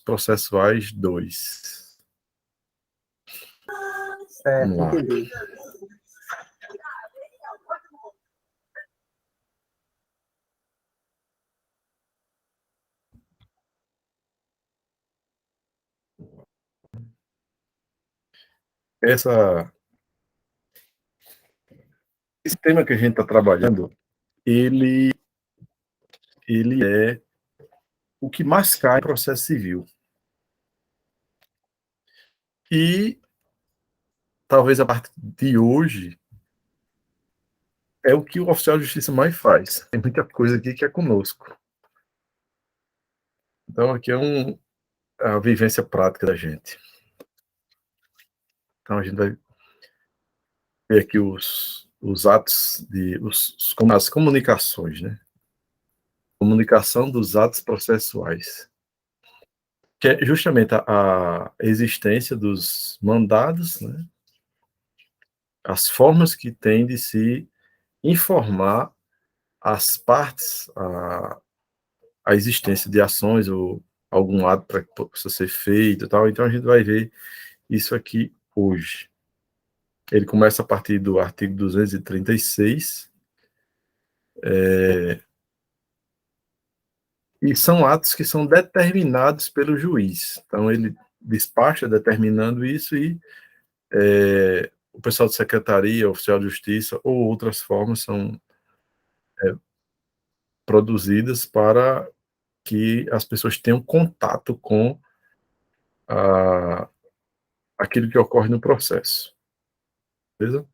processuais 2. Certo, entendi. Esse tema que a gente está trabalhando, ele é o que mais cai no processo civil. E talvez a partir de hoje é o que o oficial de justiça mais faz. Tem muita coisa aqui que é conosco. Então, aqui é a vivência prática da gente. Então, a gente vai ver aqui os atos, as comunicações, né? Comunicação dos atos processuais. Que é justamente a existência dos mandados, né? As formas que tem de se informar as partes a existência de ações ou algum ato para que possa ser feito e tal. Então, a gente vai ver isso aqui hoje. Ele começa a partir do artigo 236, e são atos que são determinados pelo juiz. Então, ele despacha determinando isso e o pessoal de secretaria, oficial de justiça ou outras formas são produzidas para que as pessoas tenham contato com aquilo que ocorre no processo. Beleza?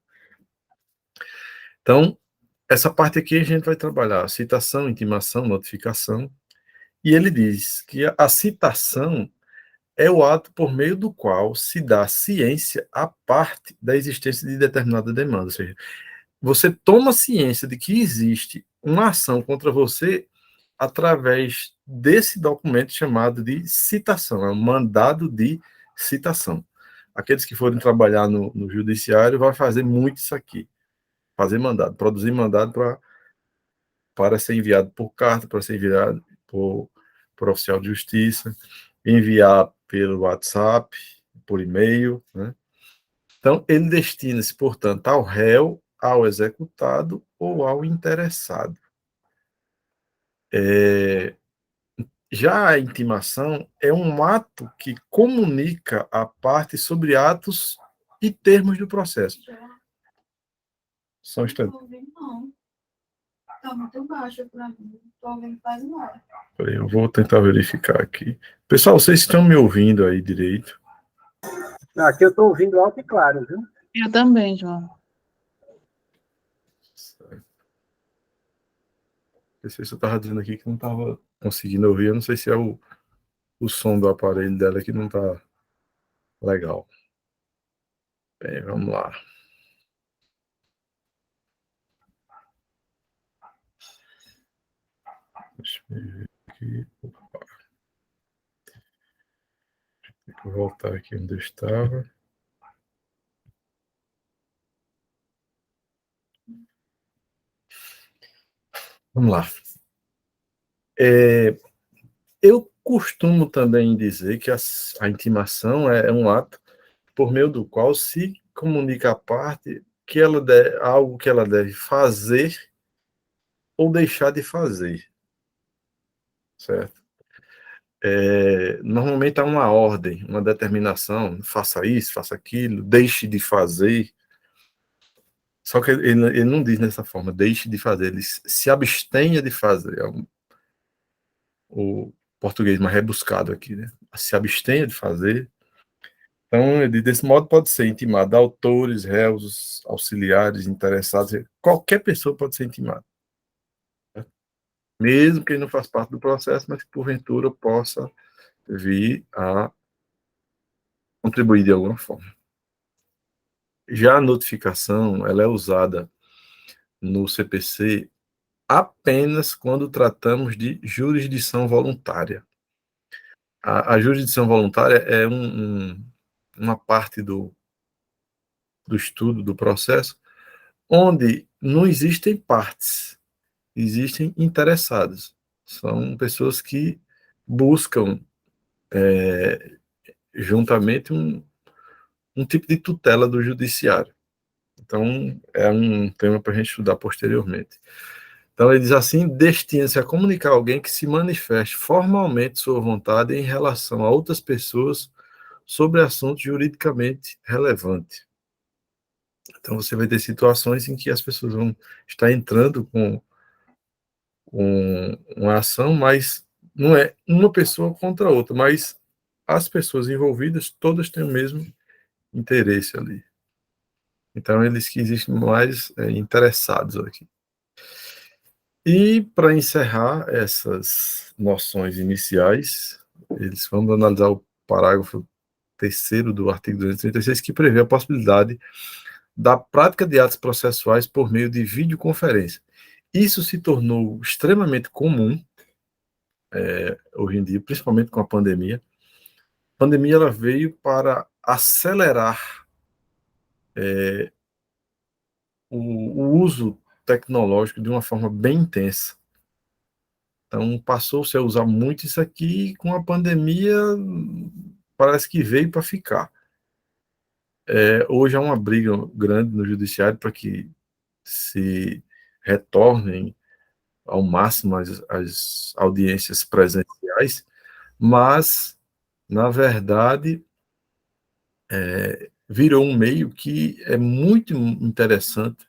Então, essa parte aqui a gente vai trabalhar citação, intimação, notificação, e ele diz que a citação é o ato por meio do qual se dá ciência à parte da existência de determinada demanda. Ou seja, você toma ciência de que existe uma ação contra você através desse documento chamado de citação, é um mandado de citação. Aqueles que forem trabalhar no judiciário vão fazer muito isso aqui, fazer mandado, produzir mandado para ser enviado por carta, para ser enviado por oficial de justiça, enviar pelo WhatsApp, por e-mail, né? Então, ele destina-se, portanto, ao réu, ao executado ou ao interessado. Já a intimação é um ato que comunica a parte sobre atos e termos do processo. Só um instante. Não, está muito baixo para mim. Estou ouvindo quase nada. Eu vou tentar verificar aqui. Pessoal, vocês estão me ouvindo aí direito? Aqui eu estou ouvindo alto e claro, viu? Eu também, João. Não sei se eu estava dizendo aqui que não estava conseguindo ouvir. Eu não sei se é o som do aparelho dela que não está legal. Bem, vamos lá. Deixa eu ver aqui. Opa. Tem que voltar aqui onde eu estava. Vamos lá. Eu costumo também dizer que a intimação é um ato por meio do qual se comunica à parte que algo que ela deve fazer ou deixar de fazer, certo? Normalmente há uma ordem, uma determinação, faça isso, faça aquilo, deixe de fazer. Só que ele não diz dessa forma, deixe de fazer, ele se abstenha de fazer. O português mais rebuscado aqui, né? Se abstenha de fazer. Então, desse modo, pode ser intimado autores, réus, auxiliares, interessados, qualquer pessoa pode ser intimada. Né? Mesmo que ele não faça parte do processo, mas que porventura possa vir a contribuir de alguma forma. Já a notificação, ela é usada no CPC apenas quando tratamos de jurisdição voluntária. A jurisdição voluntária é uma parte do estudo do processo onde não existem partes, existem interessados. São pessoas que buscam juntamente um tipo de tutela do judiciário. Então, é um tema para a gente estudar posteriormente. Então, ele diz assim: destina-se a comunicar a alguém que se manifeste formalmente sua vontade em relação a outras pessoas sobre assunto juridicamente relevante. Então, você vai ter situações em que as pessoas vão estar entrando com uma ação, mas não é uma pessoa contra a outra, mas as pessoas envolvidas todas têm o mesmo interesse ali. Então, eles que existem mais interessados aqui. E, para encerrar essas noções iniciais, eles vão analisar o parágrafo 3º do artigo 236, que prevê a possibilidade da prática de atos processuais por meio de videoconferência. Isso se tornou extremamente comum hoje em dia, principalmente com a pandemia. A pandemia ela veio para acelerar o uso tecnológico de uma forma bem intensa. Então, passou-se a usar muito isso aqui, e com a pandemia parece que veio para ficar. Hoje há uma briga grande no judiciário para que se retornem ao máximo as audiências presenciais, mas, na verdade, virou um meio que é muito interessante,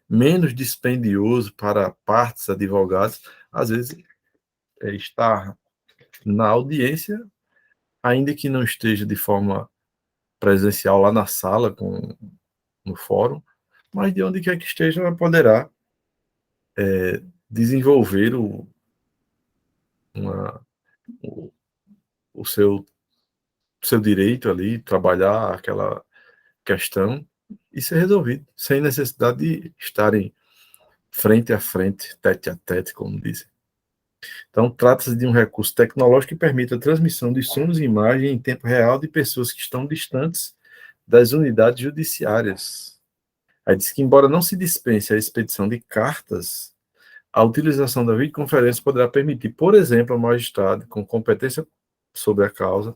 menos dispendioso para partes advogadas, às vezes, estar na audiência, ainda que não esteja de forma presencial lá na sala, no fórum, mas de onde quer que esteja, ela poderá desenvolver uma, o, o seu direito ali, trabalhar aquela questão e ser resolvido, sem necessidade de estarem frente a frente, tete a tete, como dizem. Então, trata-se de um recurso tecnológico que permite a transmissão de sons e imagens em tempo real de pessoas que estão distantes das unidades judiciárias. Aí diz que, embora não se dispense a expedição de cartas, a utilização da videoconferência poderá permitir, por exemplo, ao magistrado com competência sobre a causa,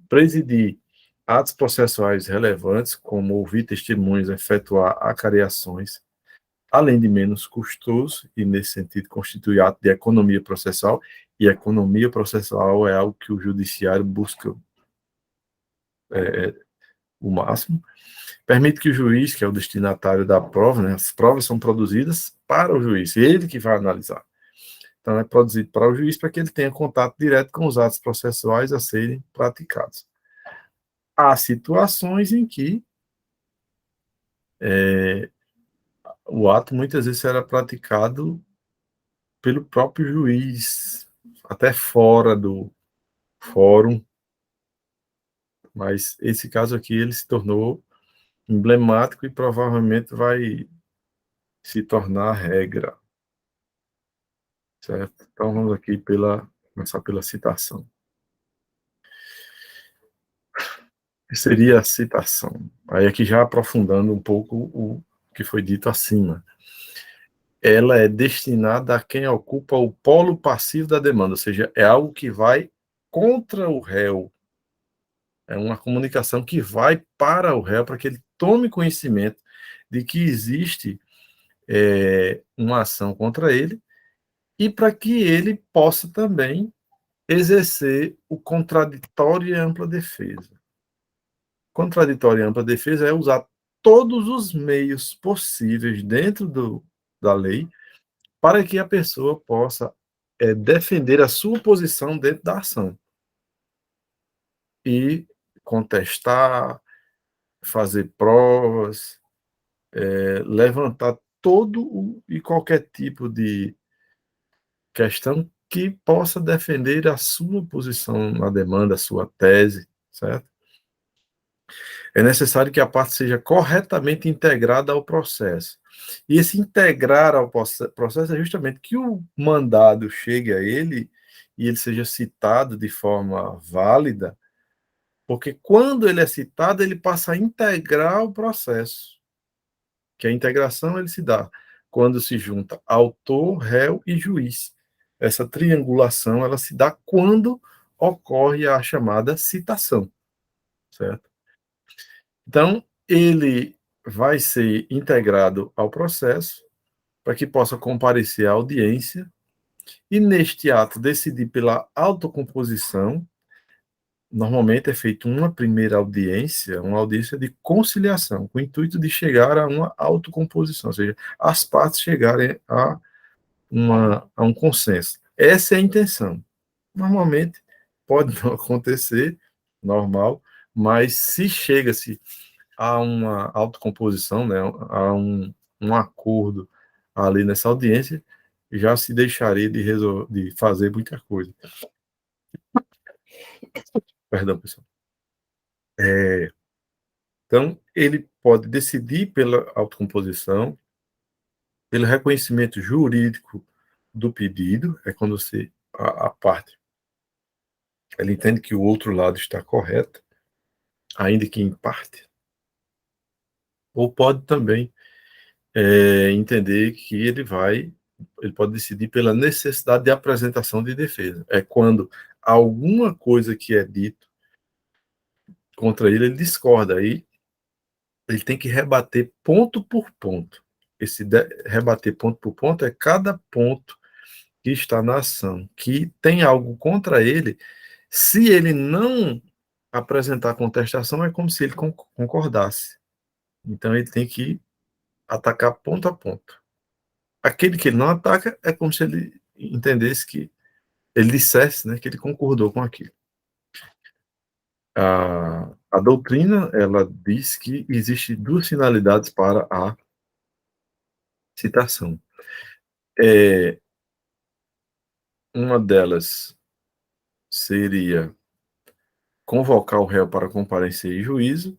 presidir atos processuais relevantes, como ouvir testemunhas, efetuar acariações, além de menos custoso, e nesse sentido constitui ato de economia processual, e economia processual é algo que o judiciário busca o máximo. Permite que o juiz, que é o destinatário da prova, né, as provas são produzidas para o juiz, ele que vai analisar. Então, é produzido para o juiz para que ele tenha contato direto com os atos processuais a serem praticados. Há situações em que o ato muitas vezes era praticado pelo próprio juiz, até fora do fórum, mas esse caso aqui ele se tornou emblemático e provavelmente vai se tornar regra, certo? Então vamos aqui começar pela citação. O que seria a citação? Aí aqui já aprofundando um pouco o que foi dito acima. Ela é destinada a quem ocupa o polo passivo da demanda, ou seja, é algo que vai contra o réu. É uma comunicação que vai para o réu, para que ele tome conhecimento de que existe uma ação contra ele e para que ele possa também exercer o contraditório e ampla defesa. Contraditório e ampla defesa é usar todos os meios possíveis dentro da lei para que a pessoa possa defender a sua posição dentro da ação e contestar, fazer provas, levantar todo e qualquer tipo de questão que possa defender a sua posição na demanda, a sua tese, certo? É necessário que a parte seja corretamente integrada ao processo. E esse integrar ao processo é justamente que o mandado chegue a ele e ele seja citado de forma válida, porque quando ele é citado, ele passa a integrar o processo, que a integração ele se dá quando se junta autor, réu e juiz. Essa triangulação ela se dá quando ocorre a chamada citação, certo? Então, ele vai ser integrado ao processo para que possa comparecer à audiência e, neste ato, decidir pela autocomposição. Normalmente é feita uma primeira audiência, uma audiência de conciliação, com o intuito de chegar a uma autocomposição, ou seja, as partes chegarem a um consenso. Essa é a intenção. Normalmente pode não acontecer, normal, mas se chega-se a uma autocomposição, né, um acordo ali nessa audiência, já se deixaria de fazer muita coisa. Perdão, pessoal. Então, ele pode decidir pela autocomposição, pelo reconhecimento jurídico do pedido, é quando a parte ela entende que o outro lado está correto, ainda que em parte, ou pode também entender que ele pode decidir pela necessidade de apresentação de defesa. É quando alguma coisa que é dito contra ele, ele discorda, aí ele tem que rebater ponto por ponto. Rebater ponto por ponto é cada ponto que está na ação, que tem algo contra ele. Se ele não apresentar contestação, é como se ele concordasse. Então, ele tem que atacar ponto a ponto. Aquele que ele não ataca é como se ele entendesse que ele dissesse, né, que ele concordou com aquilo. A doutrina, ela diz que existe duas finalidades para a citação. Uma delas seria convocar o réu para comparecer em juízo,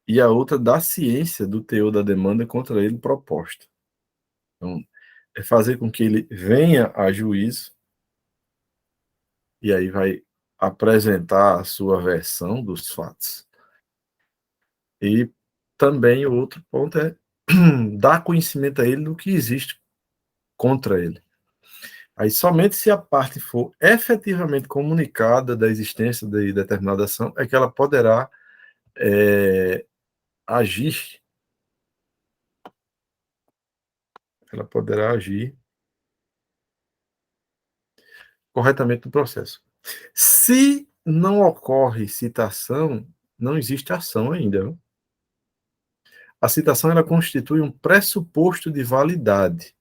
e a outra da ciência do teor da demanda contra ele proposta. Então, é fazer com que ele venha a juízo, e aí vai apresentar a sua versão dos fatos. E também o outro ponto é dar conhecimento a ele do que existe contra ele. Aí, somente se a parte for efetivamente comunicada da existência de determinada ação, é que ela poderá agir. Ela poderá agir corretamente no processo. Se não ocorre citação, não existe ação ainda. Viu? A citação ela constitui um pressuposto de validade.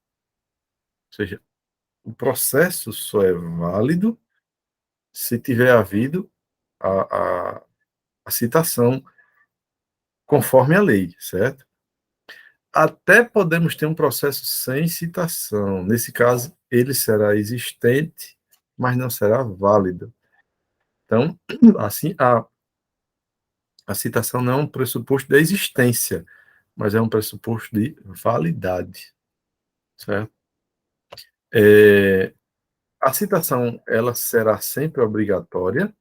Ou seja, o processo só é válido se tiver havido a, a, a citação conforme a lei, certo? Até podemos ter um processo sem citação. Nesse caso, ele será existente, mas não será válido. Então, assim, a citação não é um pressuposto da existência, mas é um pressuposto de validade, certo? A citação, ela será sempre obrigatória?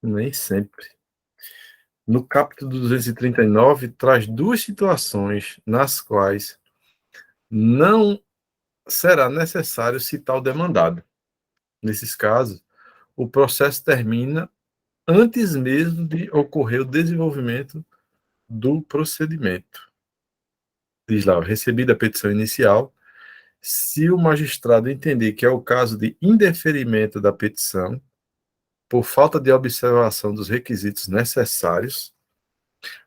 Nem sempre. No capítulo 239, traz duas situações nas quais não será necessário citar o demandado. Nesses casos, o processo termina antes mesmo de ocorrer o desenvolvimento do procedimento. Diz lá, recebida a petição inicial, se o magistrado entender que é o caso de indeferimento da petição, por falta de observação dos requisitos necessários,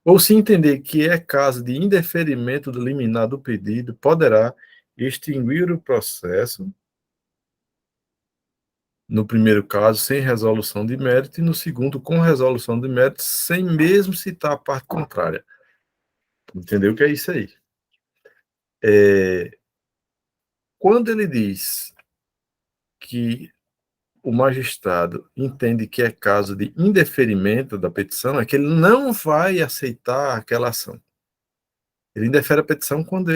ou se entender que é caso de indeferimento do liminar do pedido, poderá extinguir o processo, no primeiro caso, sem resolução de mérito, e no segundo, com resolução de mérito, sem mesmo citar a parte contrária. Entendeu o que é isso aí? Quando ele diz que o magistrado entende que é caso de indeferimento da petição, é que ele não vai aceitar aquela ação. Ele indefere a petição quando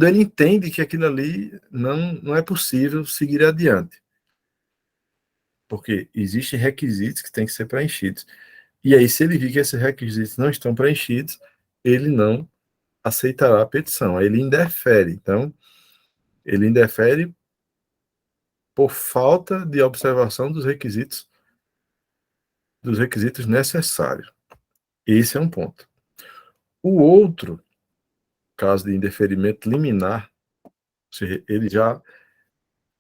ele entende que aquilo ali não é possível seguir adiante. Porque existem requisitos que têm que ser preenchidos. E aí, se ele vir que esses requisitos não estão preenchidos, ele não aceitará a petição. Aí ele indefere. Então, ele indefere por falta de observação dos requisitos necessários. Esse é um ponto. O outro, caso de indeferimento liminar, ou seja, ele já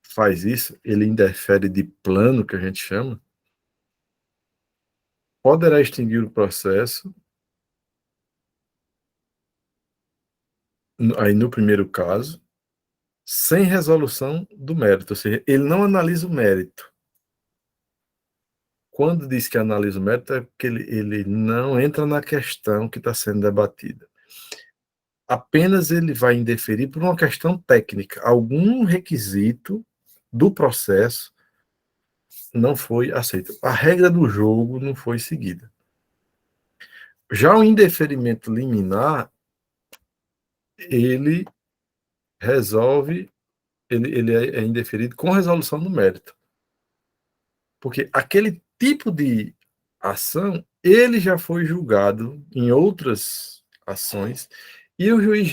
faz isso, ele indefere de plano, que a gente chama, poderá extinguir o processo, aí no primeiro caso, sem resolução do mérito, ou seja, ele não analisa o mérito. Quando diz que analisa o mérito, é porque ele não entra na questão que está sendo debatida. Apenas ele vai indeferir por uma questão técnica. Algum requisito do processo não foi aceito. A regra do jogo não foi seguida. Já o indeferimento liminar, ele resolve, ele é indeferido com resolução do mérito. Porque aquele tipo de ação, ele já foi julgado em outras ações e o juiz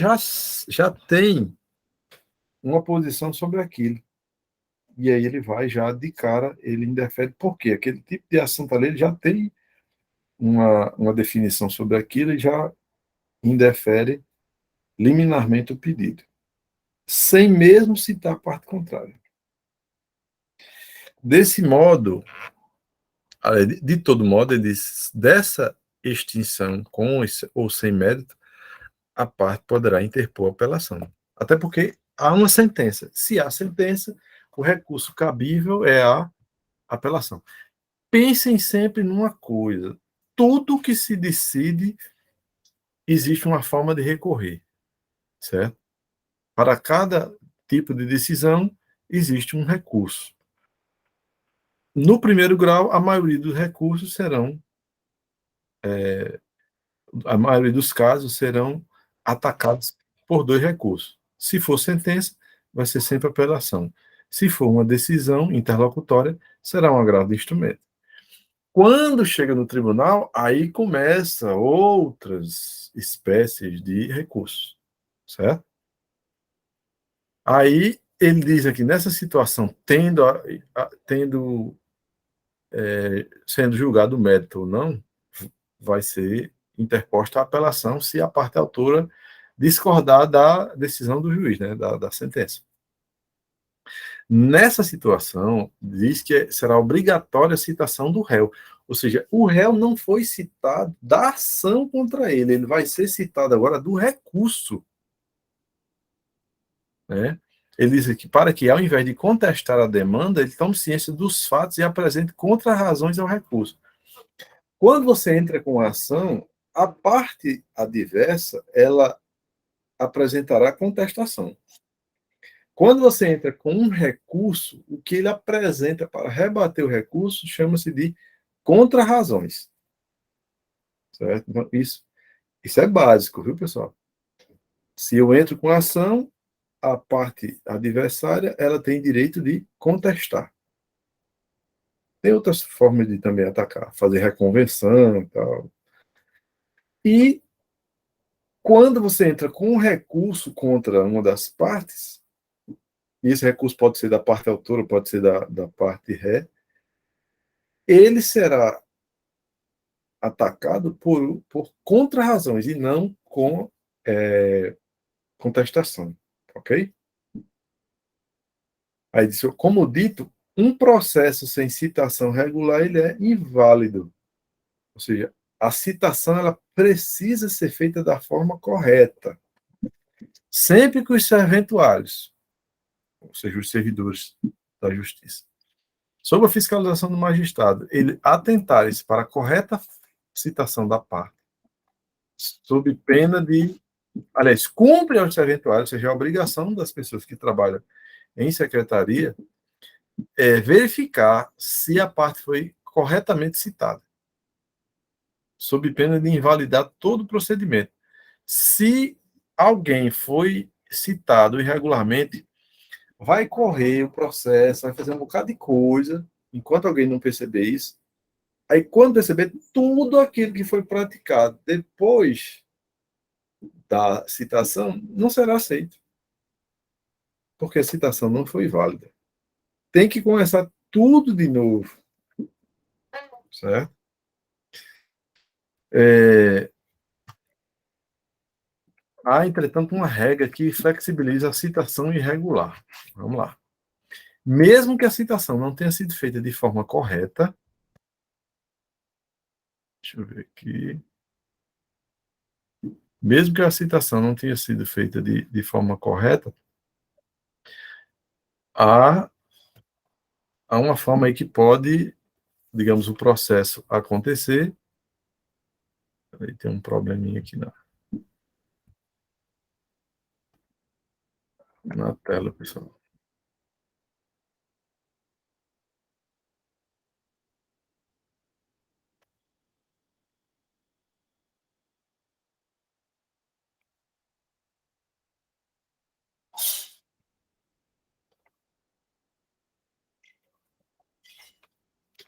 já tem uma posição sobre aquilo. E aí ele vai já de cara, ele indefere, porque aquele tipo de ação ali, ele já tem uma definição sobre aquilo e já indefere liminarmente o pedido, sem mesmo citar a parte contrária. Desse modo, de todo modo, ele diz, dessa extinção, com ou sem mérito, a parte poderá interpor apelação. Até porque há uma sentença. Se há sentença, o recurso cabível é a apelação. Pensem sempre numa coisa: tudo que se decide, existe uma forma de recorrer, certo? Para cada tipo de decisão, existe um recurso. No primeiro grau, a maioria dos recursos serão, a maioria dos casos serão atacados por dois recursos. Se for sentença, vai ser sempre apelação. Se for uma decisão interlocutória, será um agravo de instrumento. Quando chega no tribunal, aí começa outras espécies de recursos, certo? Aí ele diz aqui, nessa situação, sendo julgado o mérito ou não, vai ser interposta a apelação se a parte autora discordar da decisão do juiz, né, da sentença. Nessa situação, diz que será obrigatória a citação do réu, ou seja, o réu não foi citado da ação contra ele, ele vai ser citado agora do recurso, né? Ele diz aqui, para que, ao invés de contestar a demanda, ele tome ciência dos fatos e apresente contra-razões ao recurso. Quando você entra com a ação, a parte adversa, ela apresentará contestação. Quando você entra com um recurso, o que ele apresenta para rebater o recurso chama-se de contra-razões. Certo? Então, isso é básico, viu, pessoal? Se eu entro com a ação, a parte adversária, ela tem direito de contestar. Tem outras formas de também atacar, fazer reconvenção e tal. E quando você entra com um recurso contra uma das partes, e esse recurso pode ser da parte autora, pode ser da parte ré, ele será atacado por contra-razões e não com contestação, ok? Aí diz, como dito, um processo sem citação regular ele é inválido. Ou seja, a citação ela precisa ser feita da forma correta. Sempre que os serventuários, ou seja, os servidores da justiça, sob a fiscalização do magistrado, ele atentarem-se para a correta citação da parte, sob pena de, aliás, cumpre aos serventuários, ou seja, a obrigação das pessoas que trabalham em secretaria, verificar se a parte foi corretamente citada, sob pena de invalidar todo o procedimento. Se alguém foi citado irregularmente, vai correr o processo, vai fazer um bocado de coisa, enquanto alguém não perceber isso. Aí, quando perceber, tudo aquilo que foi praticado depois da citação não será aceito, porque a citação não foi válida. tem que começar tudo de novo, certo? Há, entretanto, uma regra que flexibiliza a citação irregular. Vamos lá. Mesmo que a citação não tenha sido feita de forma correta, deixa eu ver aqui. Mesmo que a citação não tenha sido feita de forma correta, há, há uma forma aí que pode, digamos, o processo acontecer. Aí tem um probleminha aqui na tela, pessoal.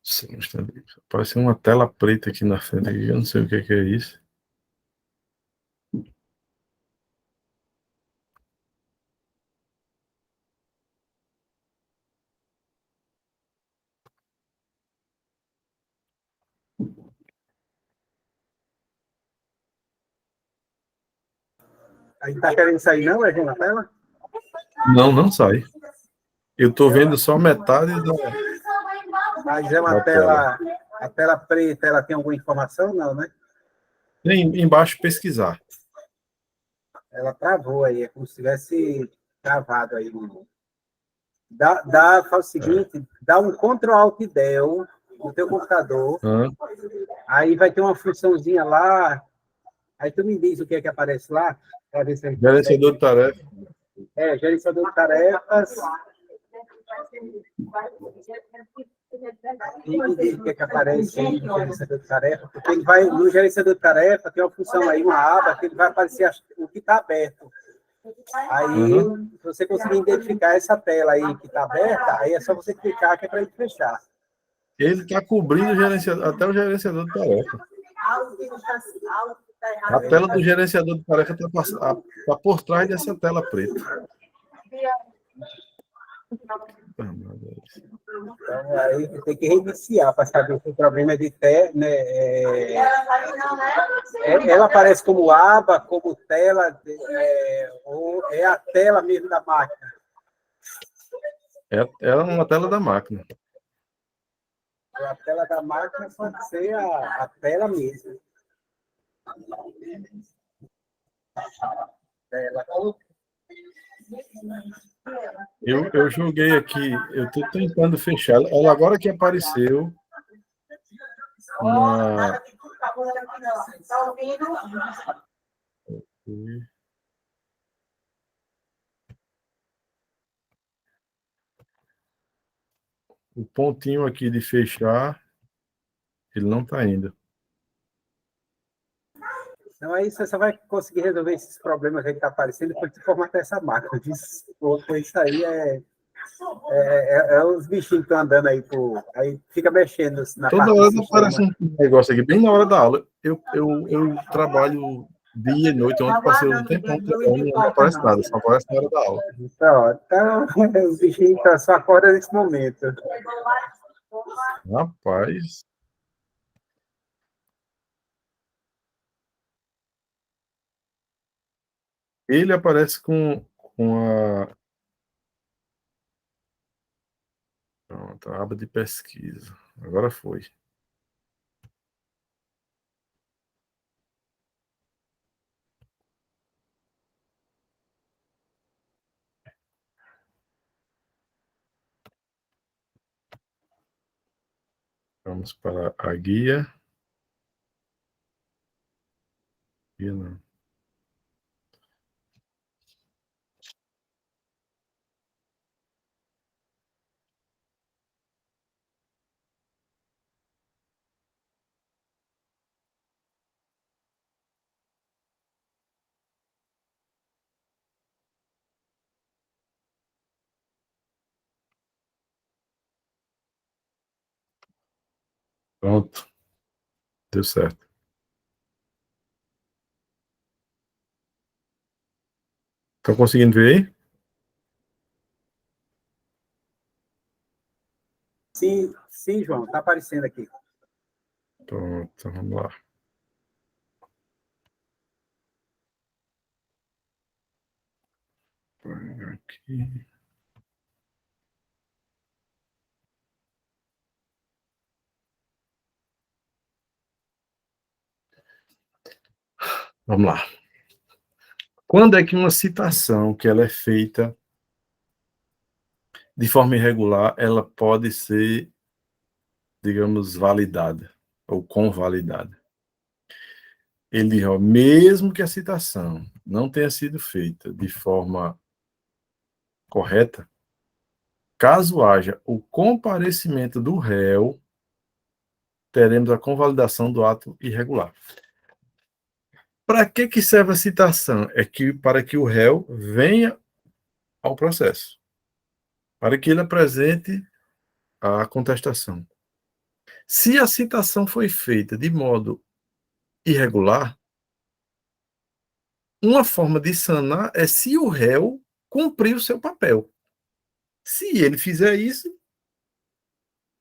Sim, parece uma tela preta aqui na frente, eu não sei o que é isso. Aí tá querendo sair, não, é na tela? Não, não sai. Eu estou vendo só metade Mas é uma da tela. tela. A tela preta, ela tem alguma informação? Não, né? Tem embaixo pesquisar. Ela travou aí, é como se tivesse travado aí. Faz o seguinte, dá um Ctrl Alt Del no teu computador, aí vai ter uma funçãozinha lá, aí tu me diz o que é que aparece lá, para ver se a gente Gerenciador de tarefa. Gerenciador de tarefas. E me diz o que é que aparece aí no gerenciador de tarefa, porque ele vai, no gerenciador de tarefa, tem uma função aí, uma aba, que ele vai aparecer o que está aberto. Aí, se você conseguir identificar essa tela aí que está aberta, aí é só você clicar que é para ele fechar. Ele está cobrindo o gerenciador, até o gerenciador de tarefa. A tela do gerenciador de tarefa está por trás dessa tela preta. Então, aí tem que reiniciar para saber se o problema é de né, ela aparece como aba, como tela, ou é a tela mesmo da máquina? É uma tela da máquina. A tela da máquina pode ser a tela mesmo. Eu joguei aqui, eu estou tentando fechar. Ela agora que apareceu na. O pontinho aqui de fechar, ele não está indo. Então, aí você só vai conseguir resolver esses problemas aí que está aparecendo depois de formatar essa máquina. Isso aí é os bichinhos que estão andando aí, aí fica mexendo na Toda parte do hora sistema. aparece um negócio aqui, bem na hora da aula. Eu trabalho dia e noite, ontem passei um tempão trabalhando e não aparece nada, só aparece na hora da aula. Então os bichinhos só acordam nesse momento. Rapaz. Ele aparece com pronto, a aba de pesquisa. Agora foi. Vamos para a guia. Guia não. Pronto. Deu certo. Estão conseguindo ver aí? Sim, sim, João, está aparecendo aqui. Pronto, vamos lá. Aqui. Vamos lá. Quando é que uma citação que ela é feita de forma irregular, ela pode ser, digamos, validada ou convalidada? Ele diz, ó, mesmo que a citação não tenha sido feita de forma correta, caso haja o comparecimento do réu, teremos a convalidação do ato irregular. Para que serve a citação? É que para que o réu venha ao processo, para que ele apresente a contestação. Se a citação foi feita de modo irregular, uma forma de sanar é se o réu cumprir o seu papel. Se ele fizer isso,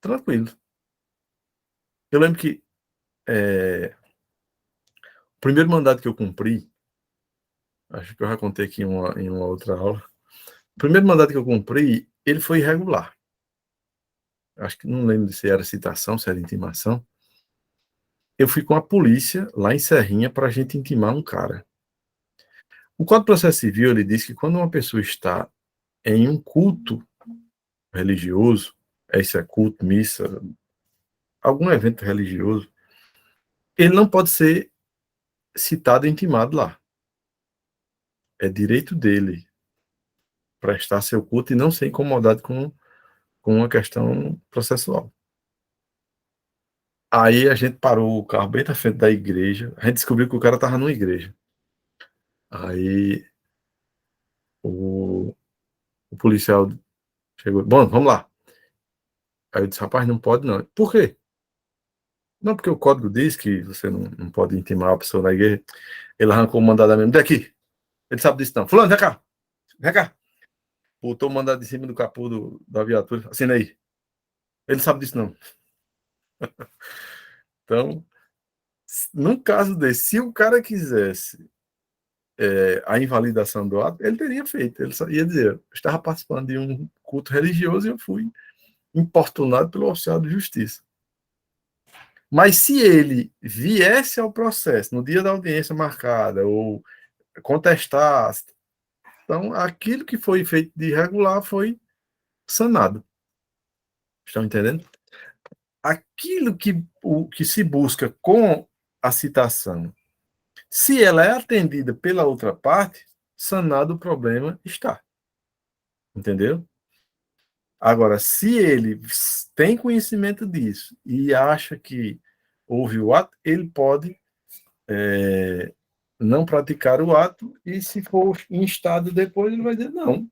tranquilo. Eu lembro que o primeiro mandato que eu cumpri, acho que eu já contei aqui em uma outra aula, o primeiro mandato que eu cumpri, ele foi irregular. Acho que não lembro se era citação, se era intimação. Eu fui com a polícia lá em Serrinha para a gente intimar um cara. O Código de Processo Civil, ele diz que quando uma pessoa está em um culto religioso, esse é culto, missa, algum evento religioso, ele não pode ser citado e intimado lá. É direito dele prestar seu culto e não ser incomodado com uma questão processual. Aí a gente parou o carro bem na frente da igreja, a gente descobriu que o cara estava numa igreja. Aí o policial chegou, bom, vamos lá. Aí eu disse, rapaz, não pode não. Por quê? Não, porque o código diz que você não pode intimar a pessoa na igreja. Ele arrancou o mandado mesmo. Daqui. Ele sabe disso não. Fulano, vem cá. Vem cá. Botou o mandado de cima do capô da viatura. Assina aí. Ele sabe disso não. Então, num caso desse, se o cara quisesse a invalidação do ato, ele teria feito. Ele só ia dizer, eu estava participando de um culto religioso e eu fui importunado pelo oficial de justiça. Mas se ele viesse ao processo no dia da audiência marcada ou contestasse, então aquilo que foi feito de irregular foi sanado. Estão entendendo? Aquilo que se busca com a citação, se ela é atendida pela outra parte, sanado o problema está. Entendeu? Agora, se ele tem conhecimento disso e acha que houve o ato, ele pode não praticar o ato e, se for instado depois, ele vai dizer: não,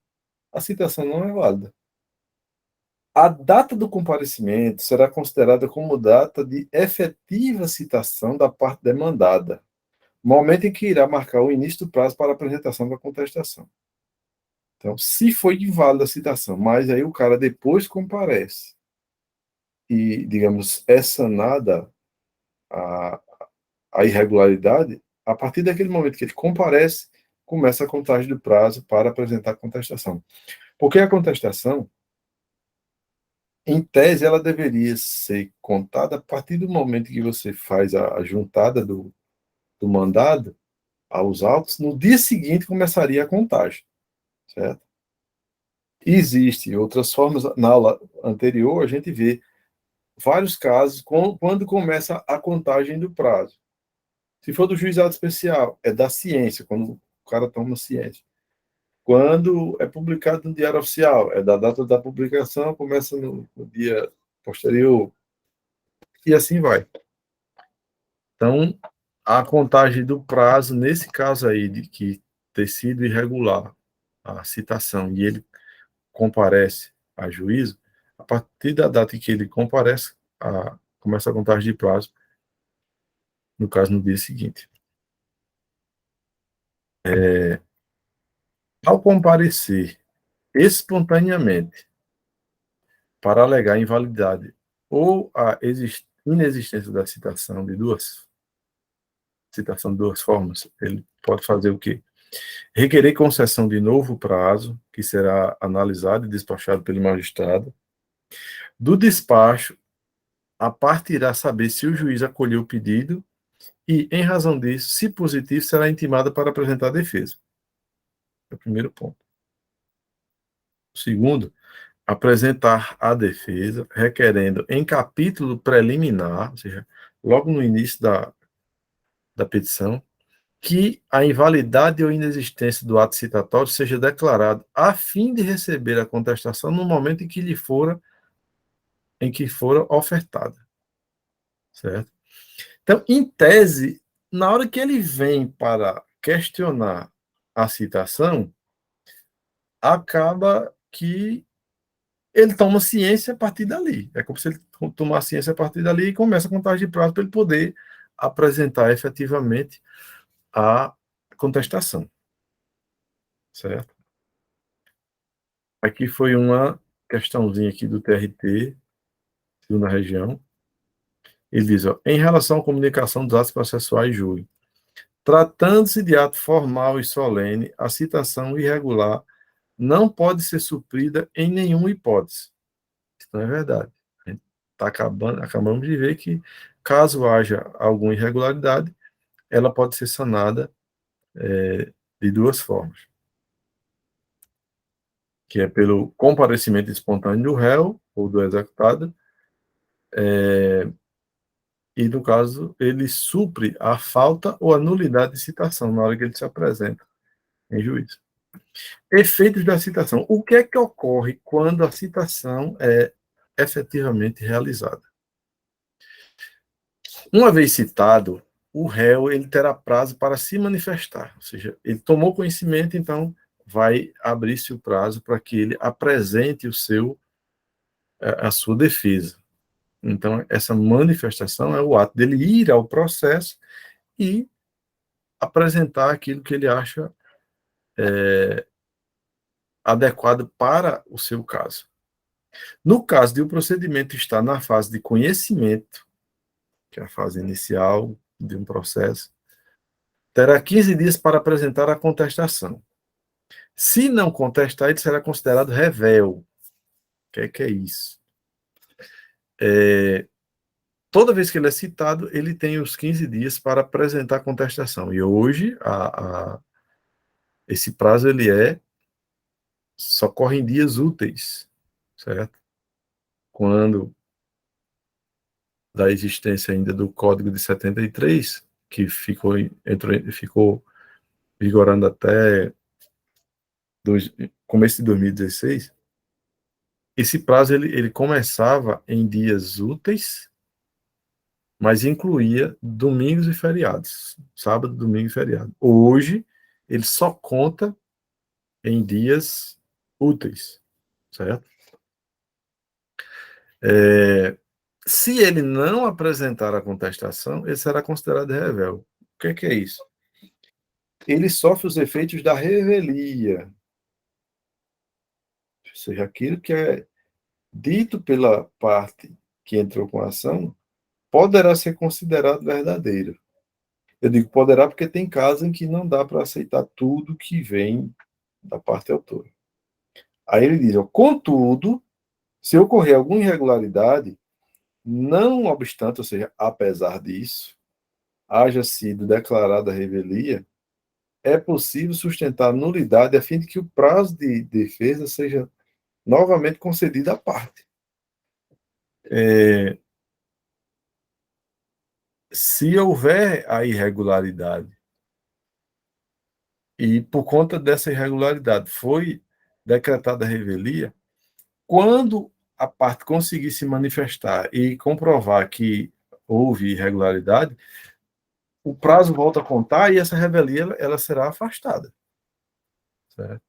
a citação não é válida. A data do comparecimento será considerada como data de efetiva citação da parte demandada, momento em que irá marcar o início do prazo para a apresentação da contestação. Então, se foi inválida a citação, mas aí o cara depois comparece e, digamos, é sanada a, a irregularidade, a partir daquele momento que ele comparece, começa a contagem do prazo para apresentar a contestação. Porque a contestação, em tese, ela deveria ser contada a partir do momento que você faz a juntada do mandado aos autos, no dia seguinte começaria a contagem, certo? Existem outras formas, na aula anterior a gente vê vários casos quando começa a contagem do prazo. Se for do juizado especial, é da ciência, quando o cara toma ciência. Quando é publicado no Diário Oficial, é da data da publicação, começa no dia posterior, e assim vai. Então, a contagem do prazo, nesse caso aí, de que ter sido irregular a citação e ele comparece a juízo, a partir da data em que ele comparece, começa a contagem de prazo, no caso, no dia seguinte. Ao comparecer espontaneamente para alegar a invalidade ou a inexistência da citação de duas formas, ele pode fazer o quê? Requerer concessão de novo prazo, que será analisado e despachado pelo magistrado. Do despacho, a parte irá saber se o juiz acolheu o pedido e, em razão disso, se positivo, será intimada para apresentar a defesa. É o primeiro ponto. O segundo, apresentar a defesa, requerendo em capítulo preliminar, ou seja, logo no início da petição, que a invalidade ou inexistência do ato citatório seja declarado a fim de receber a contestação no momento em que fora ofertada. Certo? Então, em tese, na hora que ele vem para questionar a citação, acaba que ele toma ciência a partir dali. É como se ele tomasse ciência a partir dali e começa a contagem de prazo para ele poder apresentar efetivamente a contestação. Certo? Aqui foi uma questãozinha aqui do TRT, segunda região. Ele diz, ó, em relação à comunicação dos atos processuais, júri, tratando-se de ato formal e solene, a citação irregular não pode ser suprida em nenhuma hipótese. Isso não é verdade. A gente acabamos de ver que, caso haja alguma irregularidade, ela pode ser sanada de duas formas, que é pelo comparecimento espontâneo do réu ou do executado, e, no caso, ele supre a falta ou a nulidade de citação na hora que ele se apresenta em juízo. Efeitos da citação. O que é que ocorre quando a citação é efetivamente realizada? Uma vez citado, o réu ele terá prazo para se manifestar, ou seja, ele tomou conhecimento, então vai abrir-se o prazo para que ele apresente a sua defesa. Então, essa manifestação é o ato dele ir ao processo e apresentar aquilo que ele acha adequado para o seu caso. No caso de o procedimento estar na fase de conhecimento, que é a fase inicial de um processo, terá 15 dias para apresentar a contestação. Se não contestar, ele será considerado revel. O que é isso? Toda vez que ele é citado, ele tem os 15 dias para apresentar a contestação. E hoje, esse prazo ele só corre em dias úteis, certo? Quando da existência ainda do Código de 73, que ficou vigorando até começo de 2016, esse prazo ele começava em dias úteis, mas incluía domingos e feriados, sábado, domingo e feriado. Hoje, ele só conta em dias úteis, certo? Se ele não apresentar a contestação, ele será considerado revel. O que é isso? Ele sofre os efeitos da revelia, ou seja, aquilo que é dito pela parte que entrou com a ação poderá ser considerado verdadeiro. Eu digo poderá porque tem casos em que não dá para aceitar tudo que vem da parte autora. Aí ele diz, ó, contudo, se ocorrer alguma irregularidade, não obstante, ou seja, apesar disso, haja sido declarada a revelia, é possível sustentar nulidade a fim de que o prazo de defesa seja novamente concedido à parte. Se houver a irregularidade e por conta dessa irregularidade foi decretada a revelia, quando a parte conseguir se manifestar e comprovar que houve irregularidade, o prazo volta a contar e essa revelia ela será afastada. Certo?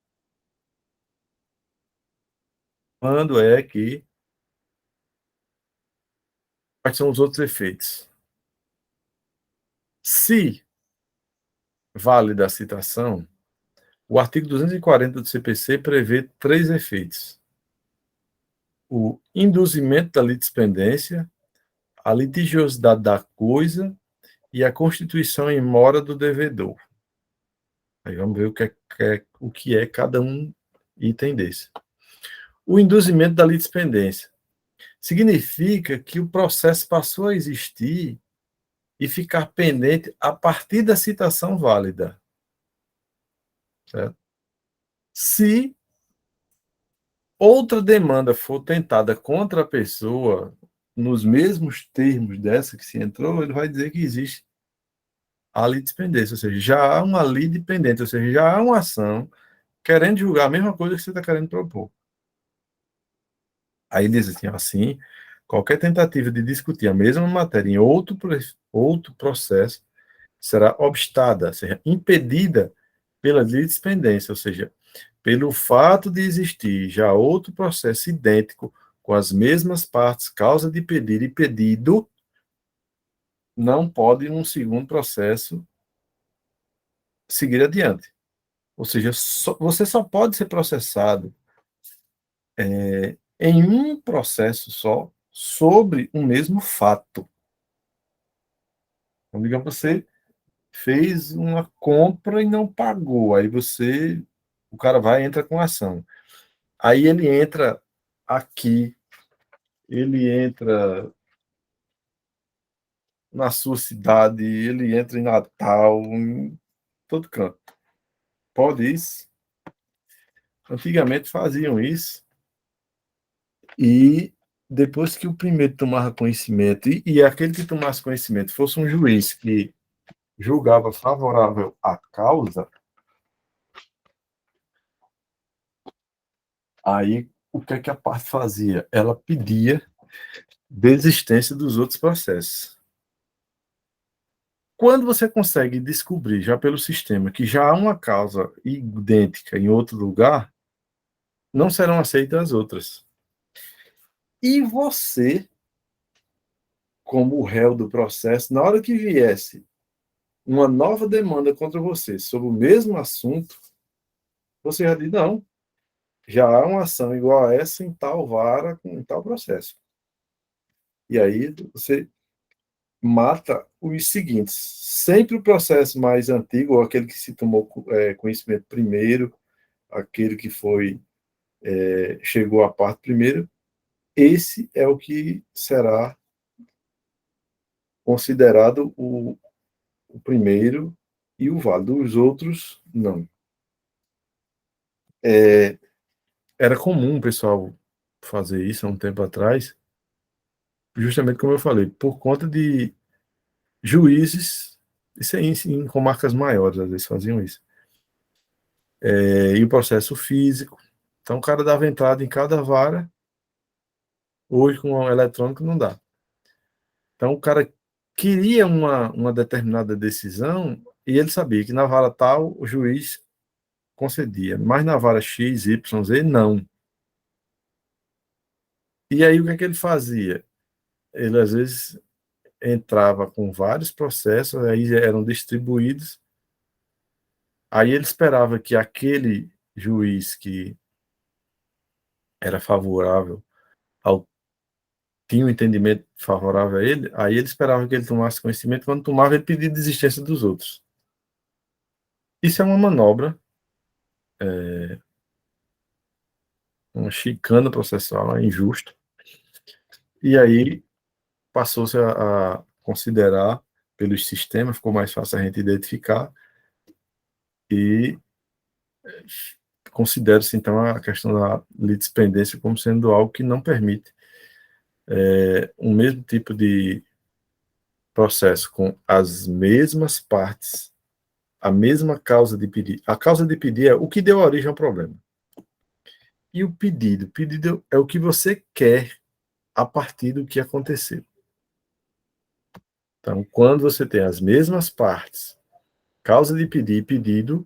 Quando é que... Quais são os outros efeitos? Se válida a citação, o artigo 240 do CPC prevê 3 efeitos. o induzimento da litispendência, a litigiosidade da coisa e a constituição em mora do devedor. Aí vamos ver o que é cada um item desse. O induzimento da litispendência significa que o processo passou a existir e ficar pendente a partir da citação válida. Certo? Se outra demanda for tentada contra a pessoa, nos mesmos termos dessa que se entrou, ele vai dizer que existe a litispendência, ou seja, já há uma lide pendente, ou seja, já há uma ação querendo julgar a mesma coisa que você está querendo propor. Aí diz assim, qualquer tentativa de discutir a mesma matéria em outro processo será obstada, ou seja, impedida pela litispendência, ou seja, pelo fato de existir já outro processo idêntico com as mesmas partes, causa de pedir e pedido, não pode, num segundo processo, seguir adiante. Ou seja, você só pode ser processado em um processo só sobre o mesmo fato. Então, digamos, você fez uma compra e não pagou, aí o cara vai e entra com ação. Aí ele entra aqui, ele entra na sua cidade, ele entra em Natal, em todo canto. Pode isso? Antigamente faziam isso, e depois que o primeiro tomava conhecimento, e aquele que tomasse conhecimento fosse um juiz que julgava favorável à causa, aí o que é que a parte fazia? Ela pedia desistência dos outros processos. Quando você consegue descobrir, já pelo sistema, que já há uma causa idêntica em outro lugar, não serão aceitas as outras. E você, como o réu do processo, na hora que viesse uma nova demanda contra você sobre o mesmo assunto, você já diz, não, já há uma ação igual a essa em tal vara, com tal processo. E aí você mata os seguintes. Sempre o processo mais antigo, ou aquele que se tomou conhecimento primeiro, aquele que chegou à parte primeiro, esse é o que será considerado o primeiro e o válido. Os outros, não. Era comum o pessoal fazer isso há um tempo atrás, justamente como eu falei, por conta de juízes, isso aí em comarcas maiores, às vezes faziam isso. E o processo físico. Então, o cara dava entrada em cada vara, hoje com o eletrônico não dá. Então, o cara queria uma determinada decisão e ele sabia que na vara tal o juiz concedia, mas na vara X, Y, Z, não. E aí, o que é que ele fazia? Ele, às vezes, entrava com vários processos, aí eram distribuídos, aí ele esperava que aquele juiz que era favorável ao tinha um entendimento favorável a ele, aí ele esperava que ele tomasse conhecimento, quando tomava, ele pedia desistência dos outros. Isso é uma manobra, uma chicana processual, é injusto, e aí passou-se a considerar pelos sistemas, ficou mais fácil a gente identificar, e considera-se, então, a questão da litispendência como sendo algo que não permite o mesmo tipo de processo com as mesmas partes, a mesma causa de pedir. A causa de pedir é o que deu origem ao problema. E o pedido? O pedido é o que você quer a partir do que aconteceu. Então, quando você tem as mesmas partes, causa de pedir e pedido,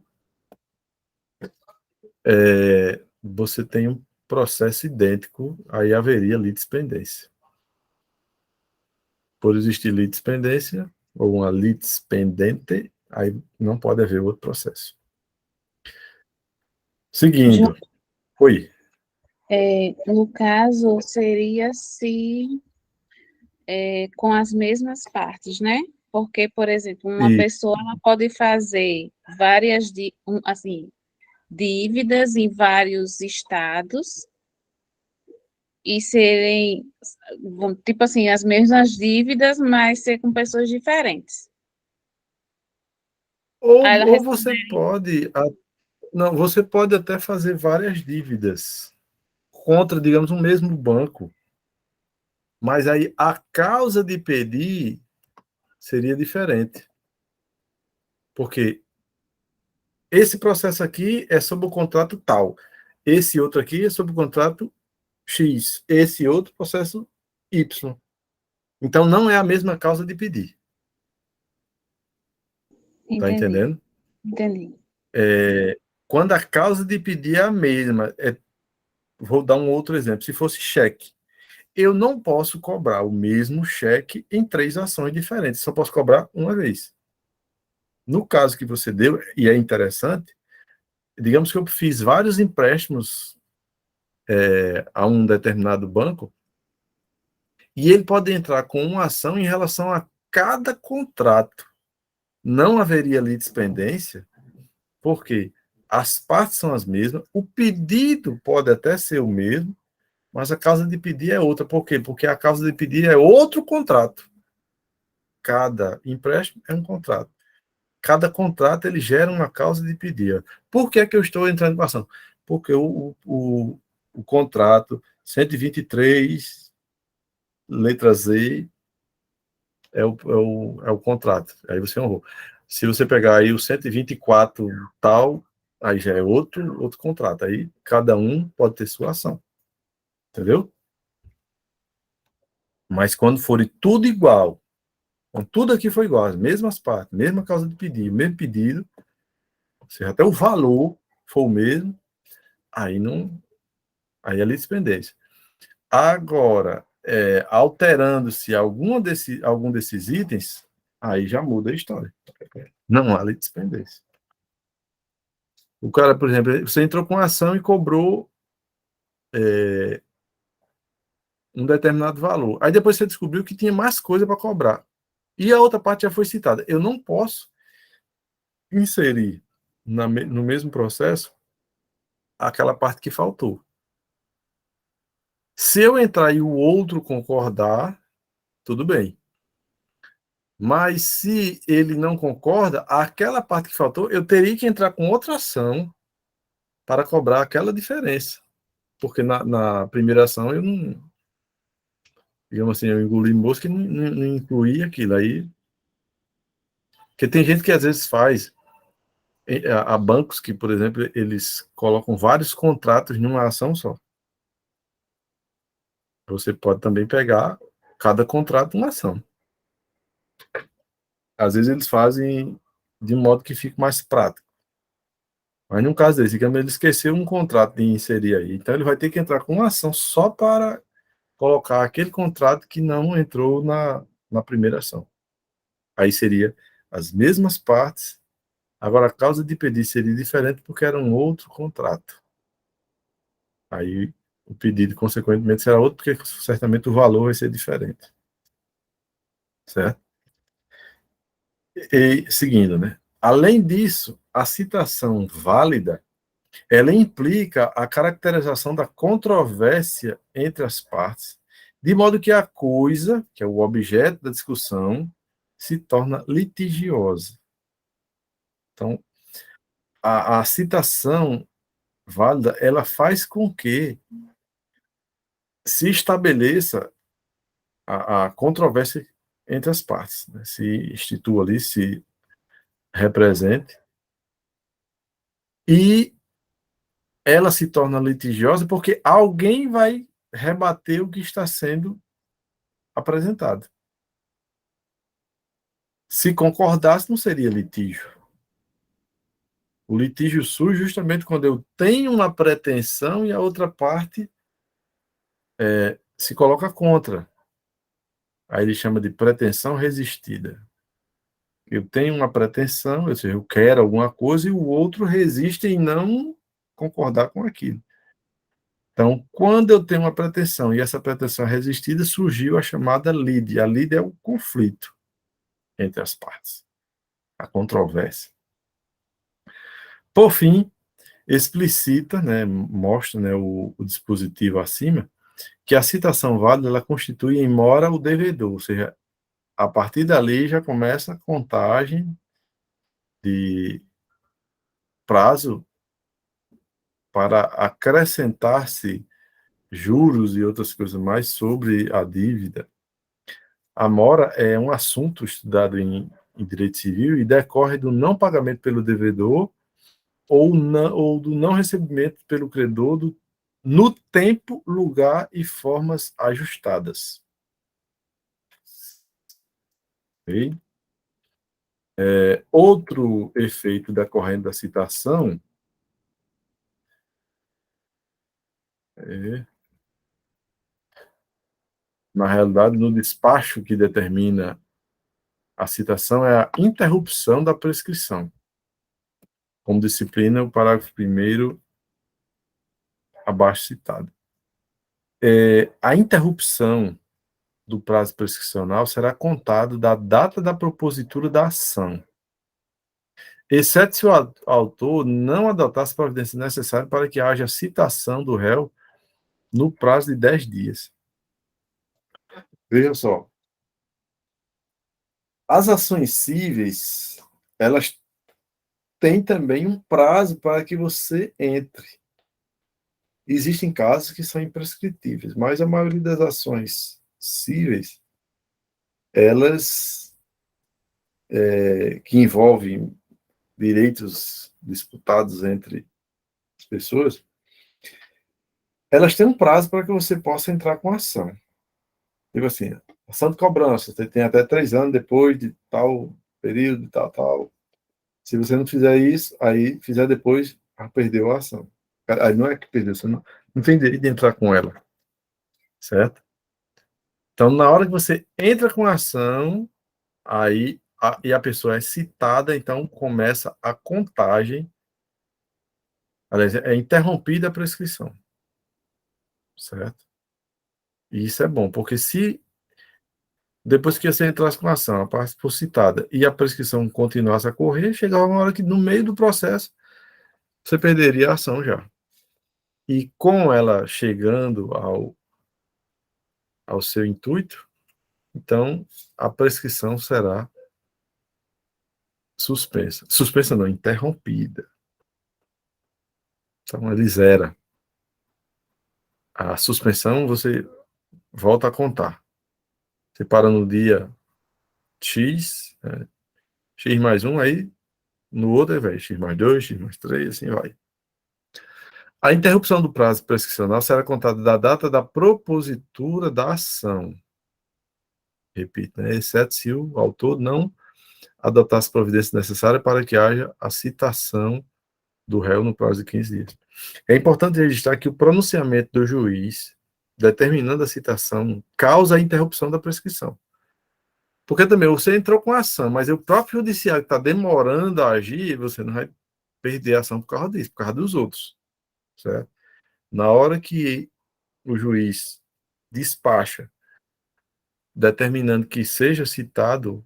você tem um processo idêntico, aí haveria litispendência. Por existir litispendência, ou uma litispendente, aí não pode haver outro processo. Seguindo. Oi. No caso, seria se com as mesmas partes, né? Porque, por exemplo, uma E, pessoa ela pode fazer várias assim, dívidas em vários estados e serem, tipo assim, as mesmas dívidas, mas ser com pessoas diferentes. Aí ela ou você responde, pode, não, você pode até fazer várias dívidas contra, digamos, um mesmo banco, mas aí a causa de pedir seria diferente, porque esse processo aqui é sobre o contrato tal, esse outro aqui é sobre o contrato X, esse outro processo Y. Então não é a mesma causa de pedir, tá entendi, entendendo? entendi. Quando a causa de pedir é a mesma, vou dar um outro exemplo, se fosse cheque, eu não posso cobrar o mesmo cheque em 3 ações diferentes, só posso cobrar uma vez. No caso que você deu, e é interessante, digamos que eu fiz vários empréstimos a um determinado banco, e ele pode entrar com uma ação em relação a cada contrato. Não haveria litispendência, porque as partes são as mesmas, o pedido pode até ser o mesmo, mas a causa de pedir é outra. Por quê? Porque a causa de pedir é outro contrato. Cada empréstimo é um contrato. Cada contrato ele gera uma causa de pedir. Por que é que eu estou entrando com ação? Porque o contrato 123, letra Z, é o contrato. Aí você honrou. Se você pegar aí o 124 tal, aí já é outro contrato. Aí cada um pode ter sua ação. Entendeu? Mas quando for tudo igual, quando tudo aqui foi igual, as mesmas partes, mesma causa de pedido, mesmo pedido, ou seja, até o valor for o mesmo, aí não, aí é litispendência. Agora, alterando-se algum desses itens, aí já muda a história. Não há litispendência. O cara, por exemplo, você entrou com a ação e cobrou um determinado valor. Aí depois você descobriu que tinha mais coisa para cobrar. E a outra parte já foi citada. Eu não posso inserir no mesmo processo aquela parte que faltou. Se eu entrar e o outro concordar, tudo bem. Mas se ele não concorda, aquela parte que faltou, eu teria que entrar com outra ação para cobrar aquela diferença. Porque na primeira ação eu não, digamos assim, eu engoli mosca e não incluí aquilo. Aí, porque tem gente que às vezes faz, há bancos que, por exemplo, eles colocam vários contratos numa ação só. Você pode também pegar cada contrato uma ação. Às vezes eles fazem de modo que fique mais prático. Mas no caso desse, digamos, ele esqueceu um contrato de inserir aí. Então ele vai ter que entrar com uma ação só para colocar aquele contrato que não entrou na primeira ação. Aí seria as mesmas partes. Agora a causa de pedir seria diferente porque era um outro contrato. Aí o pedido, consequentemente, será outro, porque certamente o valor vai ser diferente. Certo? E seguindo, né? Além disso, a citação válida, ela implica a caracterização da controvérsia entre as partes, de modo que a coisa, que é o objeto da discussão, se torna litigiosa. Então, a citação válida, ela faz com que se estabeleça a controvérsia entre as partes, né? Se institua ali, se represente, e ela se torna litigiosa porque alguém vai rebater o que está sendo apresentado. Se concordasse, não seria litígio. O litígio surge justamente quando eu tenho uma pretensão e a outra parte se coloca contra. Aí ele chama de pretensão resistida. Eu tenho uma pretensão, ou seja, eu quero alguma coisa e o outro resiste em não concordar com aquilo. Então, quando eu tenho uma pretensão e essa pretensão é resistida, surgiu a chamada lide. A lide é o conflito entre as partes, a controvérsia. Por fim, explicita, né, mostra, né, o dispositivo acima, que a citação válida ela constitui em mora o devedor, ou seja, a partir dali já começa a contagem de prazo para acrescentar-se juros e outras coisas mais sobre a dívida. A mora é um assunto estudado em direito civil e decorre do não pagamento pelo devedor ou do não recebimento pelo credor no tempo, lugar e formas ajustadas. Okay? Outro efeito decorrente da citação é, na realidade, no despacho que determina a citação é a interrupção da prescrição, como disciplina o parágrafo 1º abaixo citado. A interrupção do prazo prescricional será contado da data da propositura da ação, exceto se o autor não adotar as providências necessárias para que haja citação do réu no prazo de 10 dias. Veja só, as ações cíveis, elas têm também um prazo para que você entre. Existem casos que são imprescritíveis, mas a maioria das ações cíveis, elas que envolvem direitos disputados entre as pessoas, elas têm um prazo para que você possa entrar com a ação. Tipo assim, ação de cobrança, você tem até 3 anos depois de tal período, tal. Se você não fizer isso, aí fizer depois, perdeu a ação. Aí não é que perdeu, você não tem direito de entrar com ela, certo? Então, na hora que você entra com a ação, aí e a pessoa é citada, então começa a contagem, aliás, é interrompida a prescrição, certo? E isso é bom, porque se depois que você entrasse com a ação, a parte for citada e a prescrição continuasse a correr, chegava uma hora que no meio do processo você perderia a ação já. E com ela chegando ao seu intuito, então a prescrição será suspensa. Suspensa não, interrompida. Então ele zera. A suspensão você volta a contar. Você para no dia X, X mais 1, aí no outro vai X mais 2, X mais 3, assim vai. A interrupção do prazo prescricional será contada da data da propositura da ação. Repito, né? Exceto se o autor não adotar as providências necessárias para que haja a citação do réu no prazo de 15 dias. É importante registrar que o pronunciamento do juiz, determinando a citação, causa a interrupção da prescrição. Porque também você entrou com a ação, mas o próprio judiciário está demorando a agir, você não vai perder a ação por causa disso, por causa dos outros. Certo? Na hora que o juiz despacha, determinando que seja citado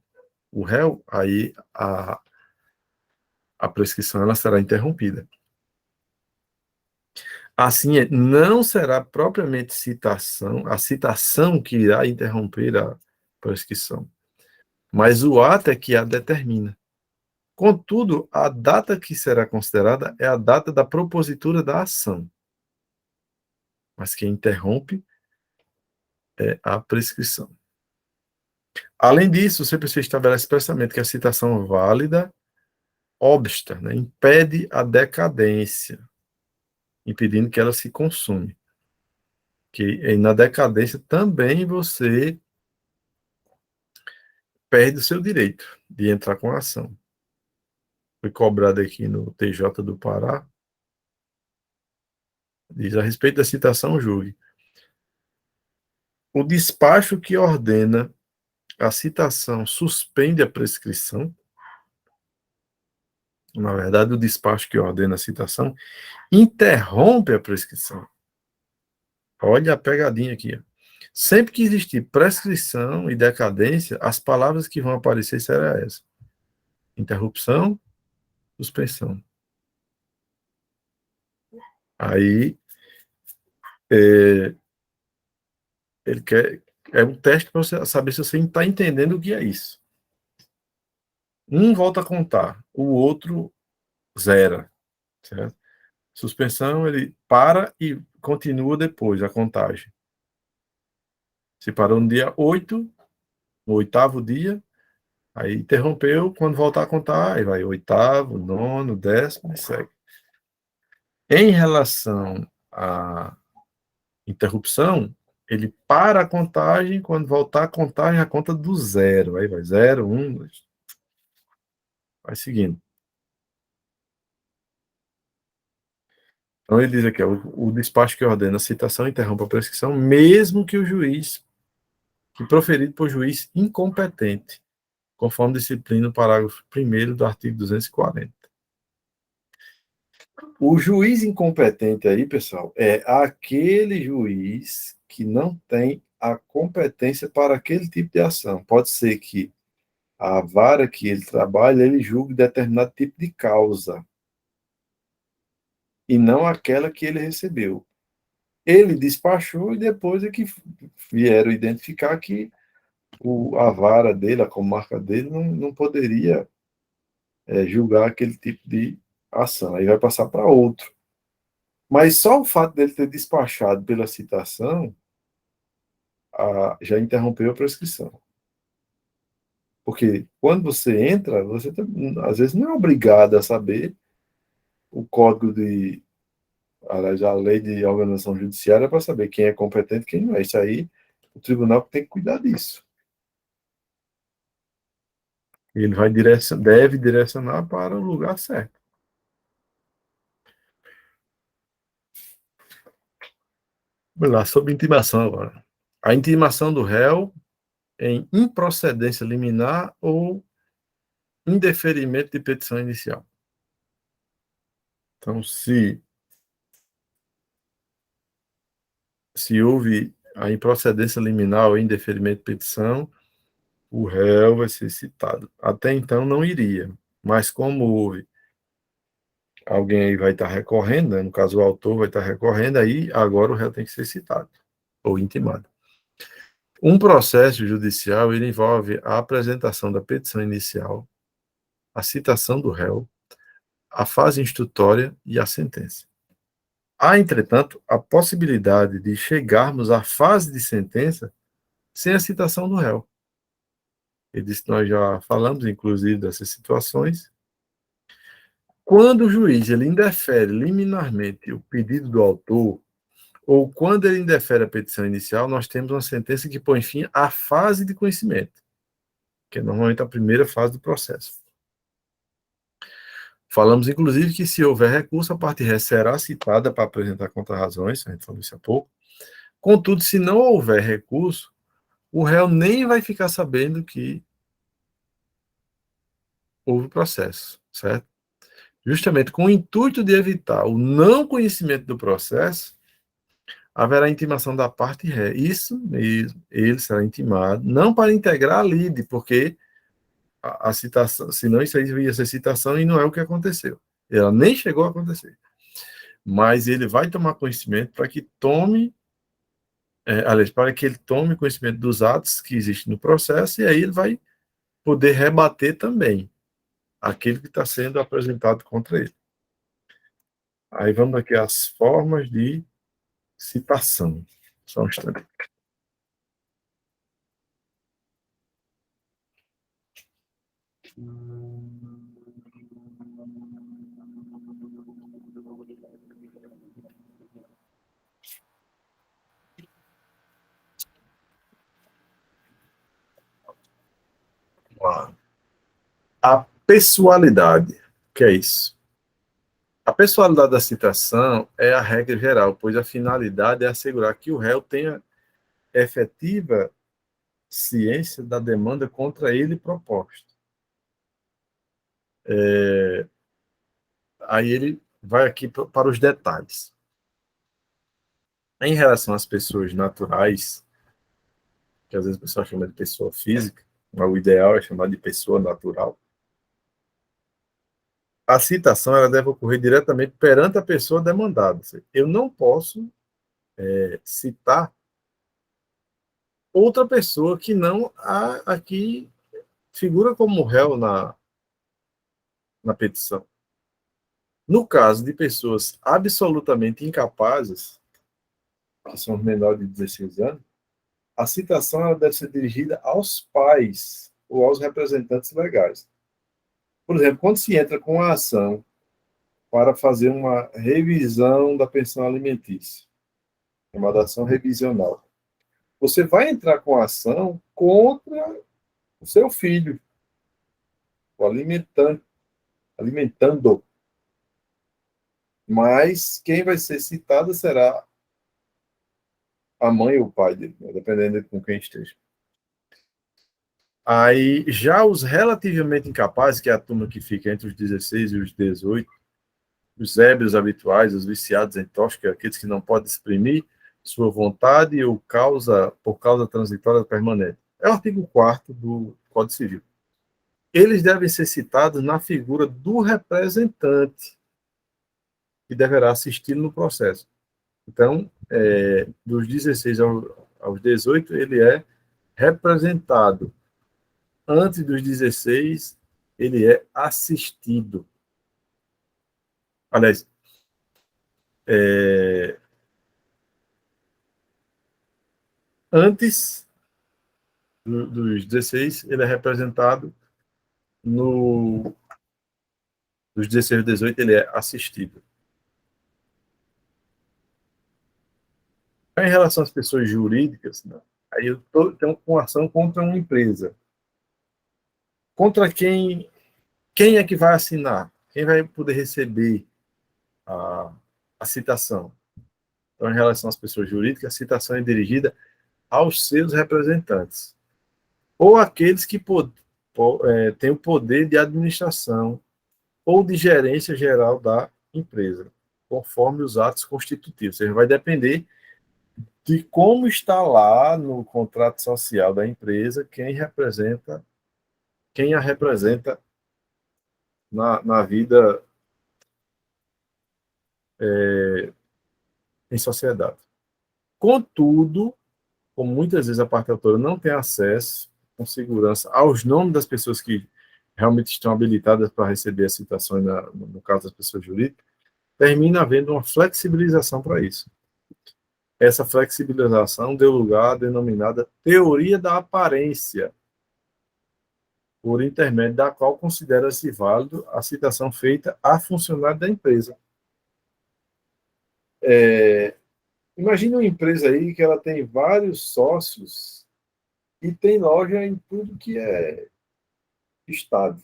o réu, aí a prescrição ela será interrompida. Assim, não será propriamente a citação que irá interromper a prescrição, mas o ato é que a determina. Contudo, a data que será considerada é a data da propositura da ação, mas quem interrompe é a prescrição. Além disso, o CPC estabelece expressamente que a citação válida obsta, né, impede a decadência, impedindo que ela se consume. Que na decadência também você perde o seu direito de entrar com a ação. Foi cobrado aqui no TJ do Pará, diz a respeito da citação, julgue. O despacho que ordena a citação suspende a prescrição. Na verdade, o despacho que ordena a citação interrompe a prescrição. Olha a pegadinha aqui. Ó. Sempre que existir prescrição e decadência, as palavras que vão aparecer serão essas: interrupção, suspensão. Aí, ele quer. É um teste para você saber se você está entendendo o que é isso. Um volta a contar, o outro zera. Certo? Suspensão, ele para e continua depois a contagem. Se parou no dia 8, no oitavo dia, aí interrompeu, quando voltar a contar, aí vai oitavo, nono, décimo e segue. Em relação à interrupção, ele para a contagem, quando voltar a contagem, a conta do zero. Aí vai zero, um, dois. Vai seguindo. Então ele diz aqui, ó, o despacho que ordena a citação interrompe a prescrição, mesmo que o juiz, que proferido por juiz incompetente, conforme disciplina o parágrafo 1º do artigo 240. O juiz incompetente aí, pessoal, é aquele juiz que não tem a competência para aquele tipo de ação. Pode ser que a vara que ele trabalha, ele julgue determinado tipo de causa, e não aquela que ele recebeu. Ele despachou e depois é que vieram identificar que a vara dele, a comarca dele, não poderia julgar aquele tipo de ação. Aí vai passar para outro. Mas só o fato dele ter despachado pela citação já interrompeu a prescrição. Porque quando você entra, você às vezes não é obrigado a saber o código de. Aliás, a lei de organização judiciária para saber quem é competente e quem não é. Isso aí, o tribunal tem que cuidar disso. Ele deve direcionar para o lugar certo. Vamos lá, sobre intimação agora. A intimação do réu em improcedência liminar ou indeferimento de petição inicial. Então, se houve a improcedência liminar ou indeferimento de petição, o réu vai ser citado. Até então não iria, mas como houve, alguém aí vai estar recorrendo, né? No caso o autor vai estar recorrendo, aí agora o réu tem que ser citado ou intimado. Um processo judicial ele envolve a apresentação da petição inicial, a citação do réu, a fase instrutória e a sentença. Há, entretanto, a possibilidade de chegarmos à fase de sentença sem a citação do réu. Ele disse que nós já falamos, inclusive, dessas situações. Quando o juiz ele indefere liminarmente o pedido do autor, ou quando ele indefere a petição inicial, nós temos uma sentença que põe fim à fase de conhecimento, que é normalmente a primeira fase do processo. Falamos, inclusive, que se houver recurso, a parte ré será citada para apresentar contra-razões, a gente falou isso há pouco. Contudo, se não houver recurso, o réu nem vai ficar sabendo que houve processo, certo? Justamente com o intuito de evitar o não conhecimento do processo, haverá intimação da parte ré. Isso mesmo, ele será intimado, não para integrar a lide, porque a citação, senão isso aí ia ser citação e não é o que aconteceu. Ela nem chegou a acontecer. Mas ele vai tomar conhecimento para que aliás, para que ele tome conhecimento dos atos que existem no processo, e aí ele vai poder rebater também aquele que está sendo apresentado contra ele. Aí vamos aqui às formas de citação. Só um instante. A pessoalidade. O que é isso? A pessoalidade da citação é a regra geral, pois a finalidade é assegurar que o réu tenha efetiva ciência da demanda contra ele proposta. Aí ele vai aqui para os detalhes. Em relação às pessoas naturais, que às vezes o pessoal chama de pessoa física, mas o ideal é chamar de pessoa natural, a citação ela deve ocorrer diretamente perante a pessoa demandada. Eu não posso citar outra pessoa que não a que figura como réu na petição. No caso de pessoas absolutamente incapazes, que são menores de 16 anos, a citação ela deve ser dirigida aos pais ou aos representantes legais. Por exemplo, quando se entra com a ação para fazer uma revisão da pensão alimentícia, chamada ação revisional, você vai entrar com a ação contra o seu filho, o alimentando. Mas quem vai ser citado será a mãe ou o pai dele, né? Dependendo de com quem esteja. Aí, já os relativamente incapazes, que é a turma que fica entre os 16 e os 18, os ébrios habituais, os viciados em tóxico, aqueles que não podem exprimir sua vontade ou por causa transitória permanente. É o artigo 4º do Código Civil. Eles devem ser citados na figura do representante que deverá assistir no processo. Então, dos 16 aos 18, ele é representado. Antes dos 16, ele é assistido. Aliás, antes dos 16, ele é representado. Dos 16 aos 18, ele é assistido. Em relação às pessoas jurídicas, né, aí eu tenho uma ação contra uma empresa. Contra quem é que vai assinar? Quem vai poder receber a citação? Então, em relação às pessoas jurídicas, a citação é dirigida aos seus representantes, ou aqueles que têm o poder de administração ou de gerência geral da empresa, conforme os atos constitutivos. Ou seja, vai depender de como está lá no contrato social da empresa quem a representa na vida em sociedade. Contudo, como muitas vezes a parte autora não tem acesso com segurança aos nomes das pessoas que realmente estão habilitadas para receber as citações, no caso das pessoas jurídicas, termina havendo uma flexibilização para isso. Essa flexibilização deu lugar à denominada teoria da aparência, por intermédio da qual considera-se válido a citação feita a funcionário da empresa. Imagine uma empresa aí que ela tem vários sócios e tem loja em tudo que é estado.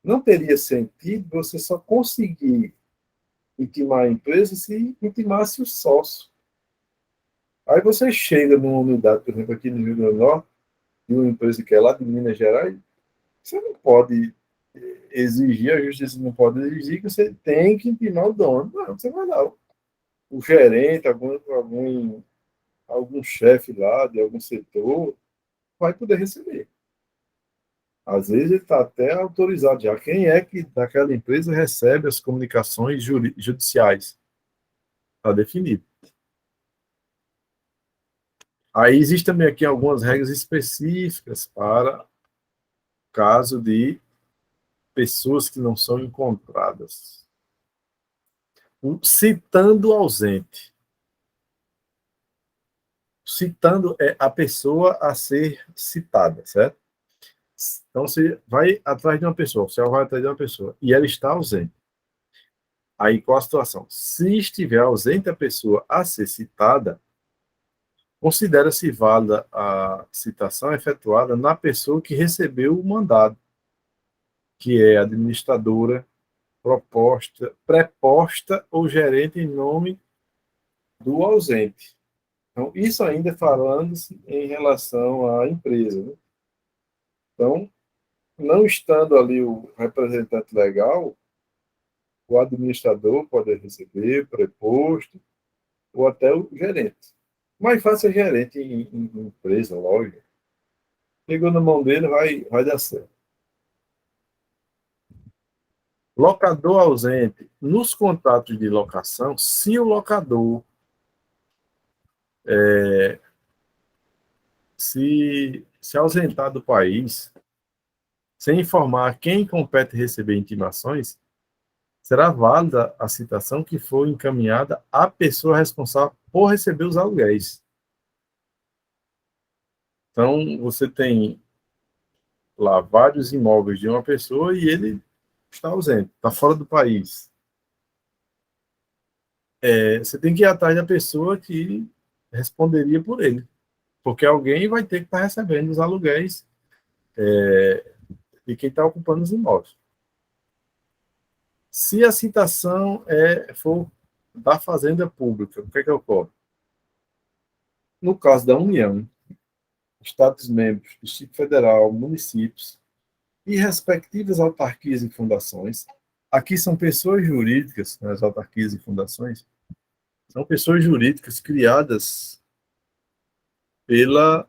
Não teria sentido você só conseguir intimar a empresa se intimasse o sócio. Aí você chega numa unidade, por exemplo, aqui no Rio Grande do Norte, de uma empresa que é lá de Minas Gerais, você não pode exigir, a justiça não pode exigir que você tem que intimar o dono. Não, você vai lá. O gerente, algum chefe lá de algum setor, vai poder receber. Às vezes ele está até autorizado já. Quem é que daquela empresa recebe as comunicações judiciais? Está definido. Aí existem também aqui algumas regras específicas para caso de pessoas que não são encontradas. Citando o ausente. Citando é a pessoa a ser citada, certo? Então, você vai atrás de uma pessoa, você vai atrás de uma pessoa, e ela está ausente. Aí, qual a situação? Se estiver ausente a pessoa a ser citada, considera-se válida a citação efetuada na pessoa que recebeu o mandado, que é administradora, preposta ou gerente em nome do ausente. Então, isso ainda falando em relação à empresa, né? Então, não estando ali o representante legal, o administrador pode receber, preposto, ou até o gerente. Mais fácil é gerente em empresa, loja. Pegou na mão dele, vai dar certo. Locador ausente. Nos contratos de locação, se o locador se ausentar do país, sem informar quem compete receber intimações, será válida a citação que for encaminhada à pessoa responsável por receber os aluguéis. Então, você tem lá vários imóveis de uma pessoa e ele está ausente, está fora do país. Você tem que ir atrás da pessoa que responderia por ele, porque alguém vai ter que estar recebendo os aluguéis de quem está ocupando os imóveis. Se a citação for da Fazenda Pública, o que é que ocorre? No caso da União, Estados-membros, Distrito Federal, municípios e respectivas autarquias e fundações, aqui são pessoas jurídicas, as autarquias e fundações, são pessoas jurídicas criadas pela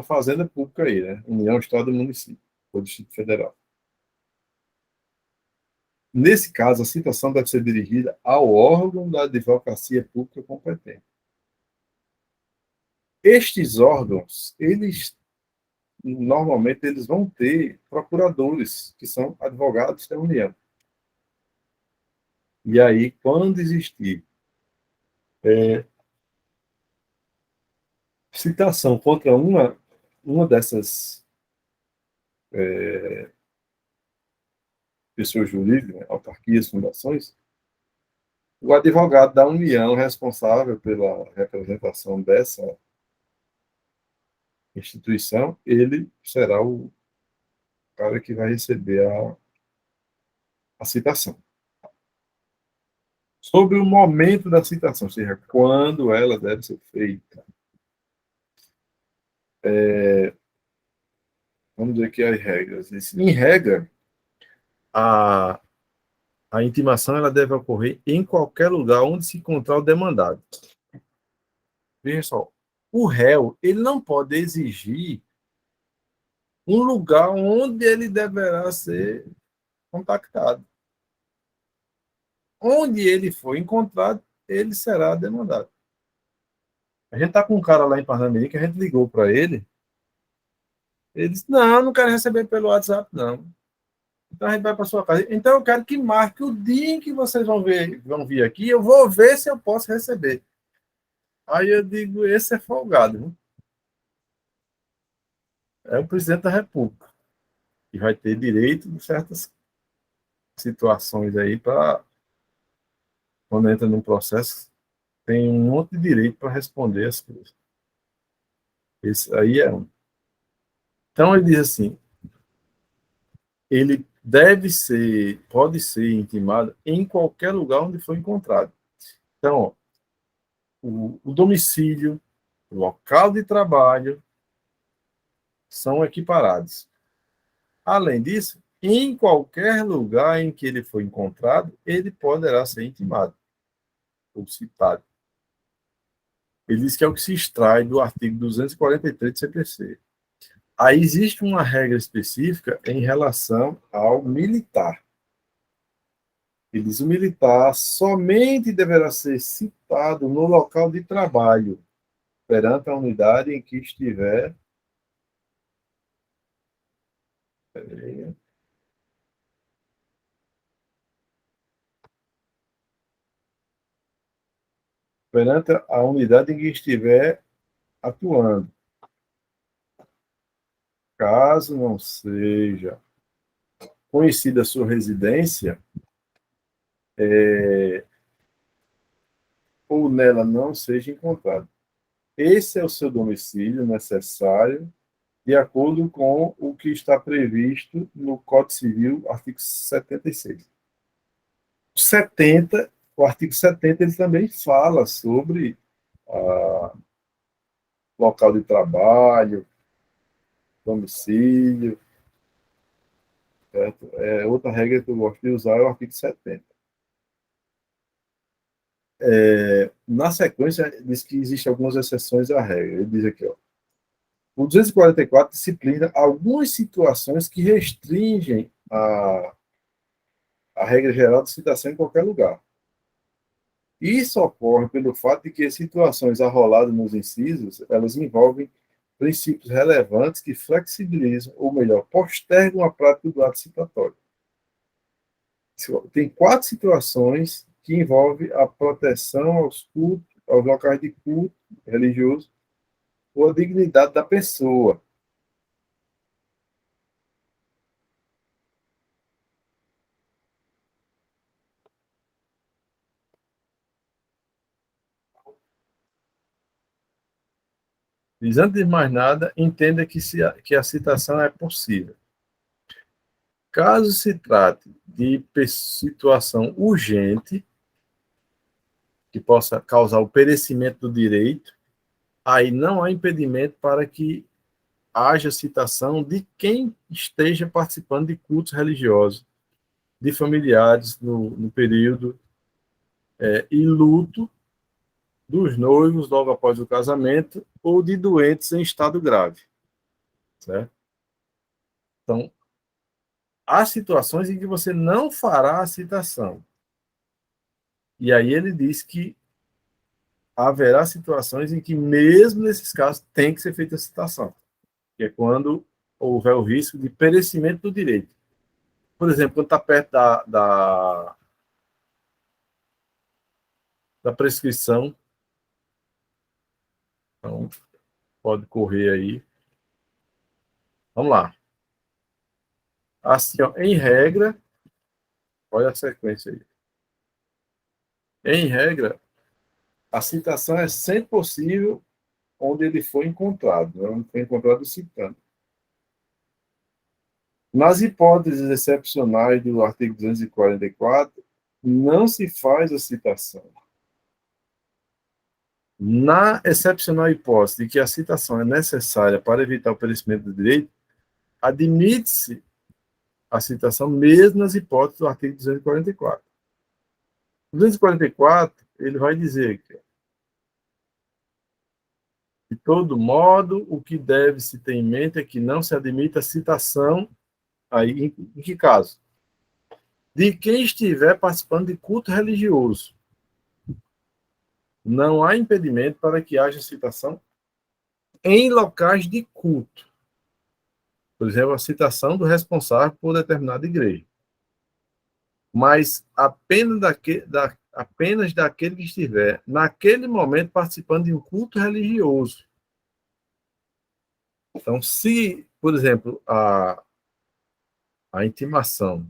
Fazenda Pública aí, né? União, Estado e Município, ou Distrito Federal. Nesse caso, a citação deve ser dirigida ao órgão da advocacia pública competente. Estes órgãos, normalmente eles vão ter procuradores, que são advogados da União. E aí, quando existir citação contra uma dessas pessoas jurídicas, né, autarquias, fundações, o advogado da União responsável pela representação dessa instituição, ele será o cara que vai receber a citação. Sobre o momento da citação, ou seja, quando ela deve ser feita. Vamos ver aqui as regras. Em regra, a intimação ela deve ocorrer em qualquer lugar onde se encontrar o demandado. Veja só, o réu ele não pode exigir um lugar onde ele deverá ser contactado. Onde ele for encontrado, ele será demandado. A gente está com um cara lá em Parnamirim que a gente ligou para ele. Ele disse: não quero receber pelo WhatsApp, não. Então a gente vai para sua casa. Então eu quero que marque o dia em que vocês vão vir aqui. Eu vou ver se eu posso receber. Aí eu digo: esse é folgado, viu? É o presidente da República. E vai ter direito de certas situações aí para, quando entra num processo, tem um monte de direito para responder as coisas. Esse aí é um. Então ele diz assim: ele pode ser intimado em qualquer lugar onde for encontrado. Então, ó, o domicílio, o local de trabalho são equiparados. Além disso, em qualquer lugar em que ele for encontrado, ele poderá ser intimado ou citado. Ele diz que é o que se extrai do artigo 243 do CPC. Aí existe uma regra específica em relação ao militar. Ele diz: o militar somente deverá ser citado no local de trabalho, perante a unidade em que estiver. Perante a unidade em que estiver atuando. Caso não seja conhecida a sua residência, ou nela não seja encontrado. Esse é o seu domicílio necessário, de acordo com o que está previsto no Código Civil, artigo 76. 70, o artigo 70 ele também fala sobre local de trabalho, domicílio, certo? Outra regra que eu gosto de usar é o artigo 70. Na sequência, diz que existem algumas exceções à regra. Ele diz aqui, ó, o 244 disciplina algumas situações que restringem a regra geral de citação em qualquer lugar. Isso ocorre pelo fato de que as situações arroladas nos incisos, elas envolvem princípios relevantes que flexibilizam, ou melhor, postergam a prática do ato citatório. Tem 4 situações que envolvem a proteção aos cultos, aos locais de culto religioso, ou a dignidade da pessoa. Diz, antes de mais nada, entenda que a citação é possível. Caso se trate de situação urgente, que possa causar o perecimento do direito, aí não há impedimento para que haja citação de quem esteja participando de cultos religiosos, de familiares no período e luto dos noivos logo após o casamento ou de doentes em estado grave. Certo? Então, há situações em que você não fará a citação. E aí ele diz que haverá situações em que, mesmo nesses casos, tem que ser feita a citação, que é quando houver o risco de perecimento do direito. Por exemplo, quando está perto da prescrição, então pode correr aí. Vamos lá. Assim, ó, em regra, olha a sequência aí. Em regra, a citação é sempre possível onde ele foi encontrado, né? Onde foi encontrado citando. Nas hipóteses excepcionais do artigo 244, não se faz a citação. Na excepcional hipótese de que a citação é necessária para evitar o perecimento do direito, admite-se a citação mesmo nas hipóteses do artigo 244. O 244, ele vai dizer que, de todo modo, o que deve-se ter em mente é que não se admita a citação, aí, em que caso? De quem estiver participando de culto religioso. Não há impedimento para que haja citação em locais de culto. Por exemplo, a citação do responsável por determinada igreja. Mas apenas daquele que estiver, naquele momento, participando de um culto religioso. Então, se, por exemplo, a intimação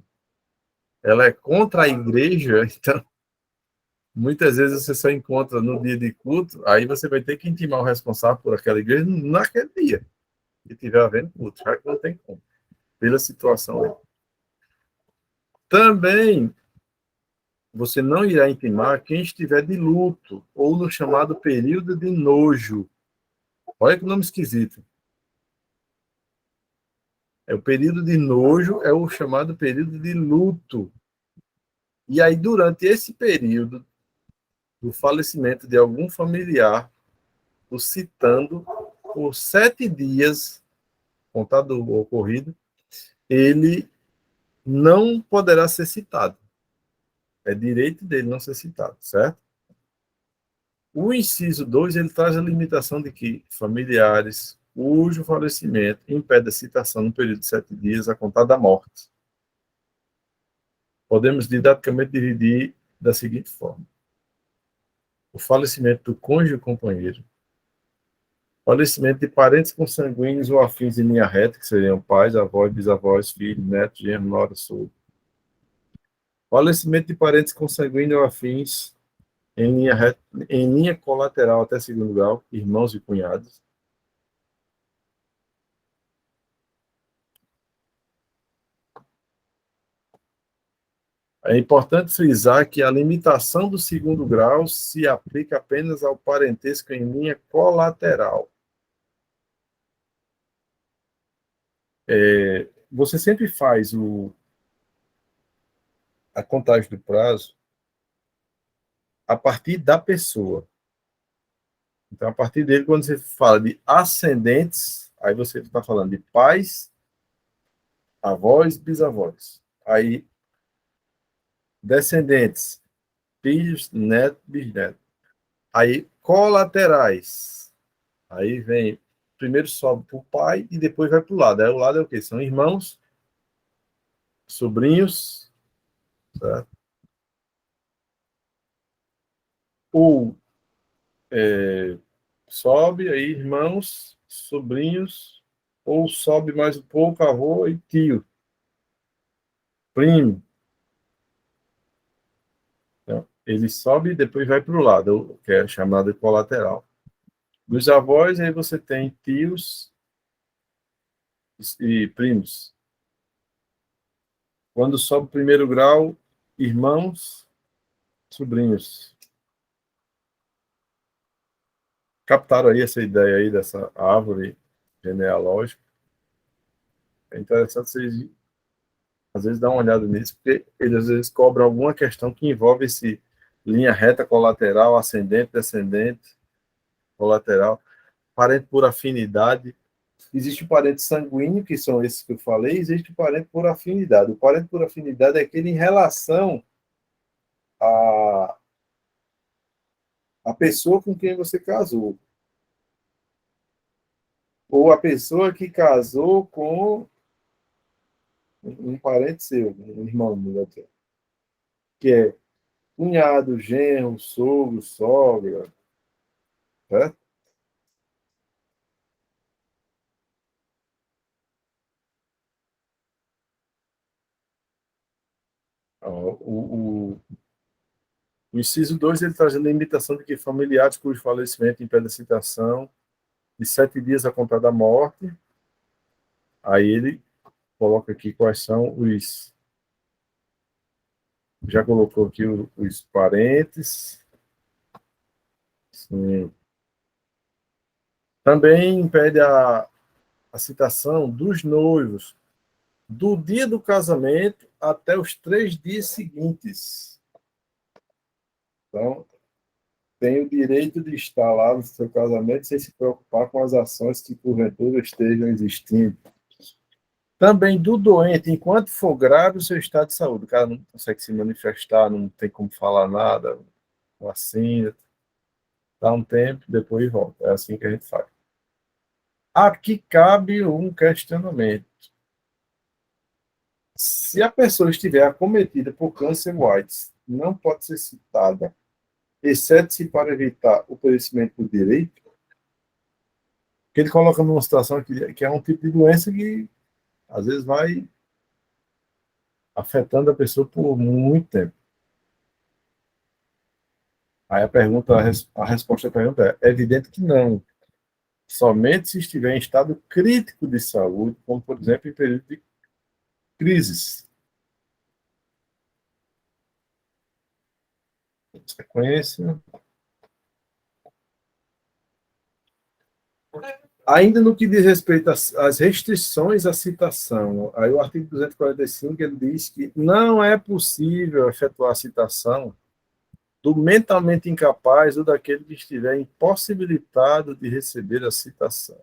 ela é contra a igreja, então, muitas vezes você só encontra no dia de culto, aí você vai ter que intimar o responsável por aquela igreja naquele dia, que estiver havendo culto, já que não tem como, pela situação aí. Também, você não irá intimar quem estiver de luto, ou no chamado período de nojo. Olha que nome esquisito. O período de nojo é o chamado período de luto. E aí, durante esse período do falecimento de algum familiar, o citando por 7 dias, contado o ocorrido, ele não poderá ser citado. É direito dele não ser citado, certo? O inciso 2, ele traz a limitação de que familiares cujo falecimento impede a citação no período de 7 dias a contar da morte. Podemos didaticamente dividir da seguinte forma: o falecimento do cônjuge ou companheiro, falecimento de parentes consanguíneos ou afins em linha reta, que seriam pais, avós, bisavós, filhos, netos, genros, nora, sogro. Falecimento de parentes consanguíneos ou afins em linha reta, em linha colateral até segundo grau, irmãos e cunhados. É importante frisar que a limitação do segundo grau se aplica apenas ao parentesco em linha colateral. Você sempre faz a contagem do prazo a partir da pessoa. Então, a partir dele, quando você fala de ascendentes, aí você está falando de pais, avós, bisavós. Aí, descendentes, filhos, netos, bisnetos. Aí, colaterais. Aí vem, primeiro sobe para o pai e depois vai para o lado. Aí o lado é o quê? São irmãos, sobrinhos, certo? Ou sobe aí irmãos, sobrinhos, ou sobe mais um pouco avô e tio, primo. Então, ele sobe e depois vai para o lado, que é chamado de colateral. Dos avós, aí você tem tios e primos. Quando sobe o primeiro grau, irmãos, sobrinhos. Captaram aí essa ideia aí dessa árvore genealógica? É interessante vocês, às vezes, dar uma olhada nisso, porque eles, às vezes, cobram alguma questão que envolve esse linha reta colateral, ascendente, descendente, colateral, parente por afinidade. Existe o parente sanguíneo, que são esses que eu falei, existe o parente por afinidade. O parente por afinidade é aquele em relação à, à pessoa com quem você casou. Ou a pessoa que casou com um parente seu, um irmão, que é cunhado, genro, sogro, sogra, certo? O inciso 2 ele traz a limitação de que familiares cujo falecimento impede a citação de 7 dias a contar da morte, aí ele coloca aqui quais são os... Já colocou aqui os parentes. Sim. Também impede a citação dos noivos do dia do casamento até os 3 dias seguintes. Então, tem o direito de estar lá no seu casamento sem se preocupar com as ações que porventura estejam existindo. Também do doente, enquanto for grave o seu estado de saúde. O cara não consegue se manifestar, não tem como falar nada, vacina, dá um tempo, depois volta. É assim que a gente faz. Aqui cabe um questionamento. Se a pessoa estiver acometida por câncer White, não pode ser citada, exceto-se para evitar o perecimento do direito, que ele coloca numa situação que é um tipo de doença que, às vezes, vai afetando a pessoa por muito tempo. Aí a resposta à pergunta é evidente que não. Somente se estiver em estado crítico de saúde, como, por exemplo, em período de crises. Sequência. Ainda no que diz respeito às restrições à citação, aí o artigo 245 ele diz que não é possível efetuar a citação do mentalmente incapaz ou daquele que estiver impossibilitado de receber a citação.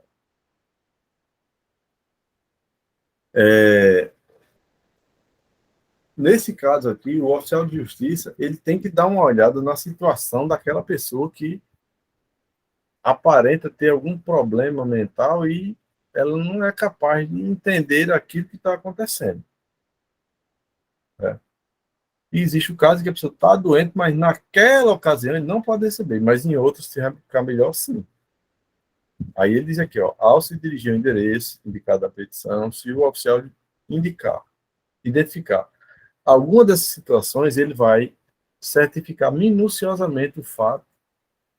Nesse caso aqui, o oficial de justiça ele tem que dar uma olhada na situação daquela pessoa que aparenta ter algum problema mental e ela não é capaz de entender aquilo que está acontecendo. Né? E existe o caso que a pessoa está doente, mas naquela ocasião ele não pode receber, mas em outros se vai ficar melhor sim. Aí ele diz aqui, ó, ao se dirigir ao endereço indicado na petição, se o oficial identificar alguma dessas situações, ele vai certificar minuciosamente o fato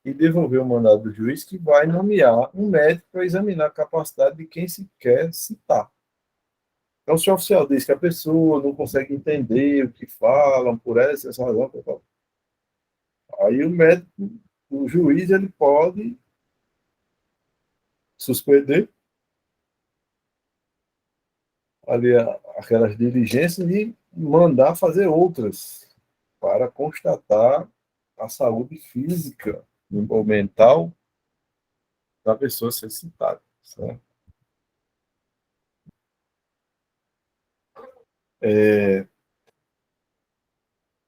e devolver o mandado do juiz, que vai nomear um médico para examinar a capacidade de quem se quer citar. Então, se o oficial diz que a pessoa não consegue entender o que falam por essa razão, aí o médico, o juiz, ele pode suspender ali aquelas diligências e mandar fazer outras para constatar a saúde física ou mental da pessoa ser citada, certo?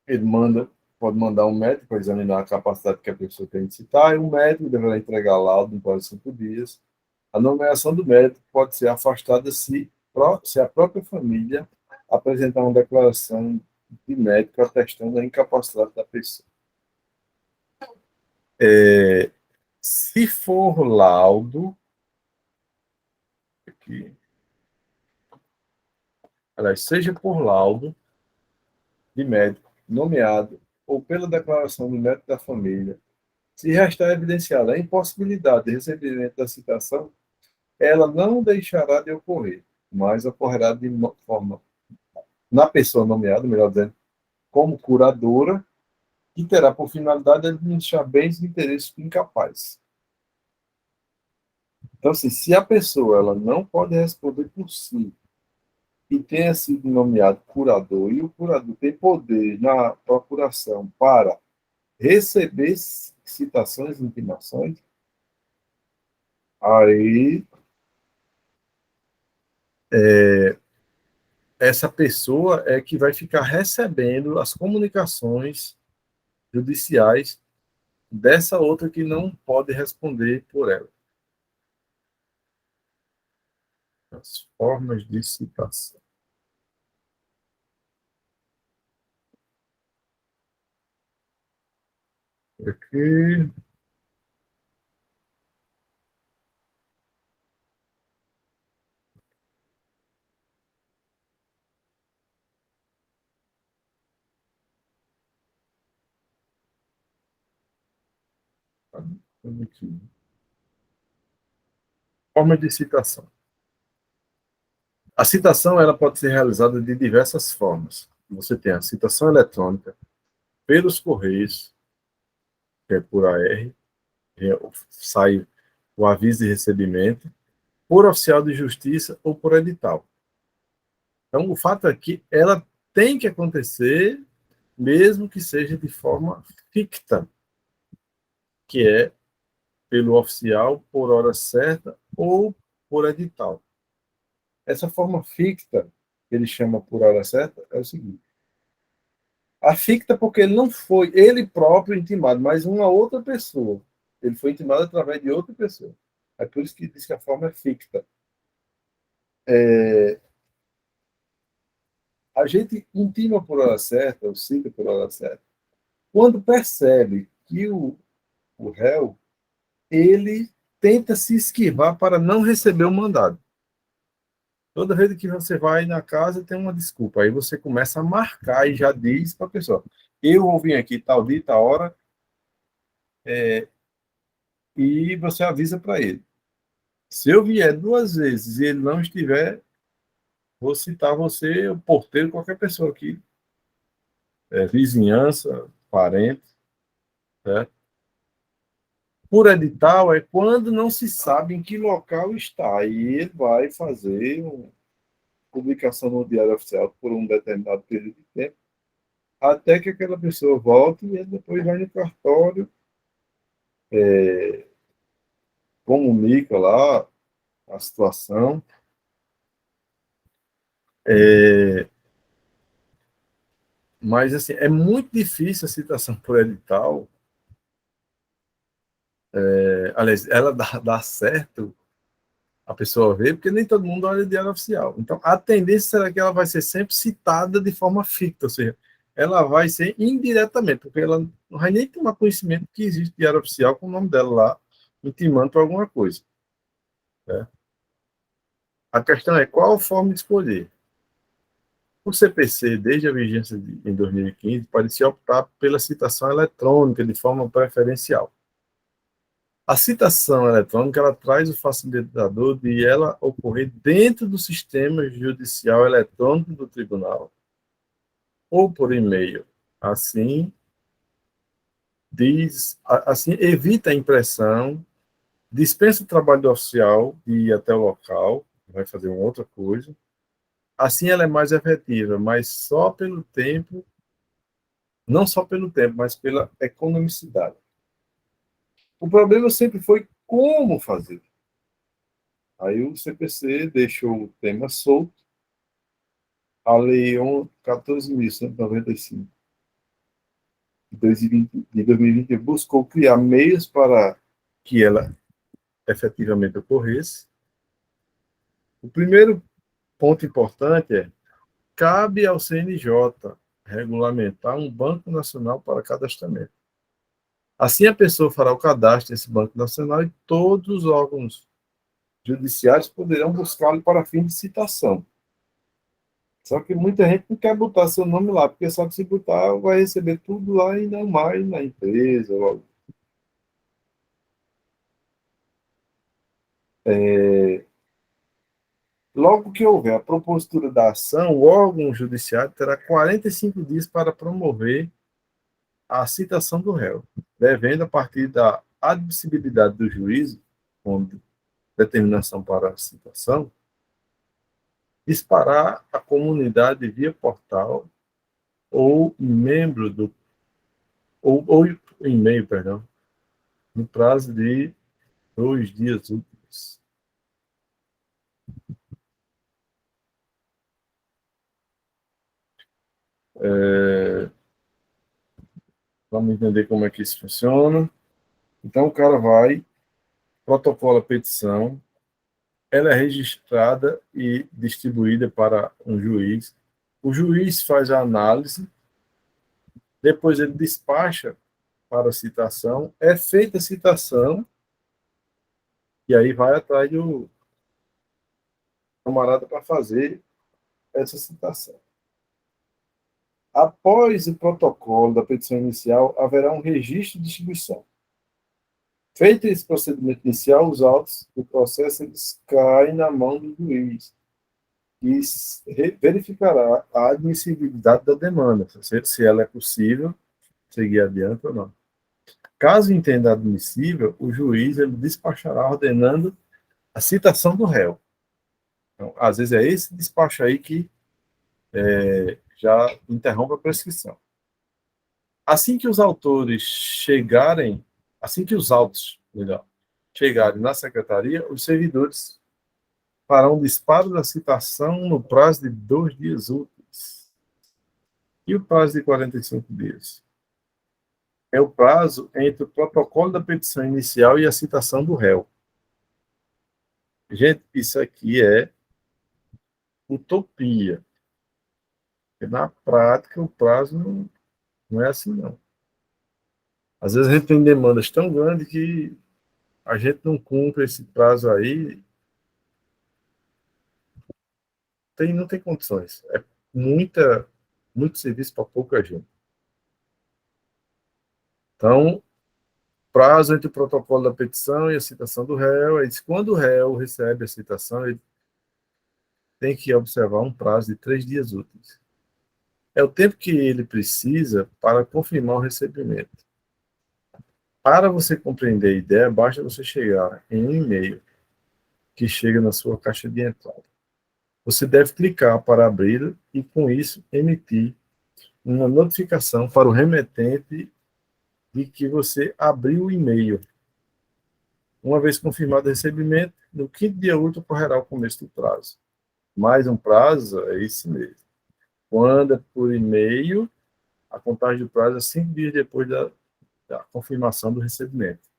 Ele pode mandar um médico para examinar a capacidade que a pessoa tem de citar, e o médico deverá entregar laudo em quase 5 dias. A nomeação do médico pode ser afastada se a própria família apresentar uma declaração de médico atestando a incapacidade da pessoa. Se for laudo, aqui, aliás, seja por laudo de médico nomeado ou pela declaração do médico da família, se restar evidenciada a impossibilidade de recebimento da citação, ela não deixará de ocorrer, mas ocorrerá de forma na pessoa nomeada, melhor dizendo, como curadora, que terá por finalidade administrar bens e interesses do incapaz. Então, assim, se a pessoa ela não pode responder por si e tenha sido nomeado curador, e o curador tem poder na procuração para receber citações e intimações, aí essa pessoa é que vai ficar recebendo as comunicações judiciais dessa outra que não pode responder por ela. As formas de citação. Aqui. Aqui. Forma de citação. A citação ela pode ser realizada de diversas formas. Você tem a citação eletrônica, pelos correios, que é por AR, sai o aviso de recebimento, por oficial de justiça ou por edital. Então, o fato é que ela tem que acontecer, mesmo que seja de forma ficta, que é pelo oficial, por hora certa ou por edital. Essa forma ficta, que ele chama por hora certa, é o seguinte. A ficta porque ele não foi ele próprio intimado, mas uma outra pessoa. Ele foi intimado através de outra pessoa. É por isso que diz que a forma é ficta. A gente intima por hora certa, ou cita por hora certa, quando percebe que o réu ele tenta se esquivar para não receber o mandado. Toda vez que você vai na casa, tem uma desculpa. Aí você começa a marcar e já diz para a pessoa: eu vou vir aqui tal dia, tal hora, e você avisa para ele. Se eu vier 2 vezes e ele não estiver, vou citar você, o porteiro, qualquer pessoa aqui, vizinhança, parente, certo? Por edital é quando não se sabe em que local está, e ele vai fazer uma publicação no Diário Oficial por um determinado período de tempo, até que aquela pessoa volte e ele depois vai no cartório, comunica lá a situação. Mas, assim, é muito difícil a citação por edital. Aliás, ela dá certo a pessoa ver, porque nem todo mundo olha o Diário Oficial. Então, a tendência será que ela vai ser sempre citada de forma ficta, ou seja, ela vai ser indiretamente, porque ela não vai nem tomar conhecimento que existe Diário Oficial com o nome dela lá, intimando para alguma coisa. Né? A questão é qual a forma de escolher. O CPC, desde a vigência em 2015, parecia optar pela citação eletrônica de forma preferencial. A citação eletrônica ela traz o facilitador de ela ocorrer dentro do sistema judicial eletrônico do tribunal ou por e-mail. Assim, assim evita a impressão, dispensa o trabalho do oficial de ir até o local, vai fazer uma outra coisa. Assim ela é mais efetiva, mas só pelo tempo não só pelo tempo, mas pela economicidade. O problema sempre foi como fazer. Aí o CPC deixou o tema solto, a Lei 14.195 de 2020 buscou criar meios para que ela efetivamente ocorresse. O primeiro ponto importante é: cabe ao CNJ regulamentar um banco nacional para cadastramento. Assim, a pessoa fará o cadastro nesse banco nacional e todos os órgãos judiciários poderão buscá-lo para fim de citação. Só que muita gente não quer botar seu nome lá, porque sabe que se botar, vai receber tudo lá e não mais na empresa. Logo que houver a propositura da ação, o órgão judiciário terá 45 dias para promover a citação do réu, devendo, a partir da admissibilidade do juízo, com determinação para a citação, disparar a comunidade via portal ou membro do ou e-mail, perdão, no prazo de 2 dias úteis. Vamos entender como é que isso funciona. Então, o cara vai, protocola a petição, ela é registrada e distribuída para um juiz. O juiz faz a análise, depois ele despacha para a citação, é feita a citação, e aí vai atrás do camarada para fazer essa citação. Após o protocolo da petição inicial, haverá um registro de distribuição. Feito esse procedimento inicial, os autos do processo eles caem na mão do juiz, que verificará a admissibilidade da demanda, se ela é possível seguir adiante ou não. Caso entenda admissível, o juiz ele despachará ordenando a citação do réu. Então, às vezes é esse despacho aí que já interrompe a prescrição. Assim que os autores chegarem, assim que os autos, melhor, chegarem na secretaria, os servidores farão disparo da citação no prazo de 2 dias úteis. E o prazo de 45 dias? É o prazo entre o protocolo da petição inicial e a citação do réu. Gente, isso aqui é utopia. Porque na prática, o prazo não é assim, não. Às vezes a gente tem demandas tão grandes que a gente não cumpre esse prazo aí, não tem condições. É muito serviço para pouca gente. Então, prazo entre o protocolo da petição e a citação do réu, quando o réu recebe a citação, ele tem que observar um prazo de 3 dias úteis. É o tempo que ele precisa para confirmar o recebimento. Para você compreender a ideia, basta você chegar em um e-mail que chega na sua caixa de entrada. Você deve clicar para abrir e, com isso, emitir uma notificação para o remetente de que você abriu o e-mail. Uma vez confirmado o recebimento, no 5º dia útil ocorrerá o começo do prazo. Mais um prazo, é isso mesmo. Quando é por e-mail, a contagem do prazo é 5 dias depois da confirmação do recebimento.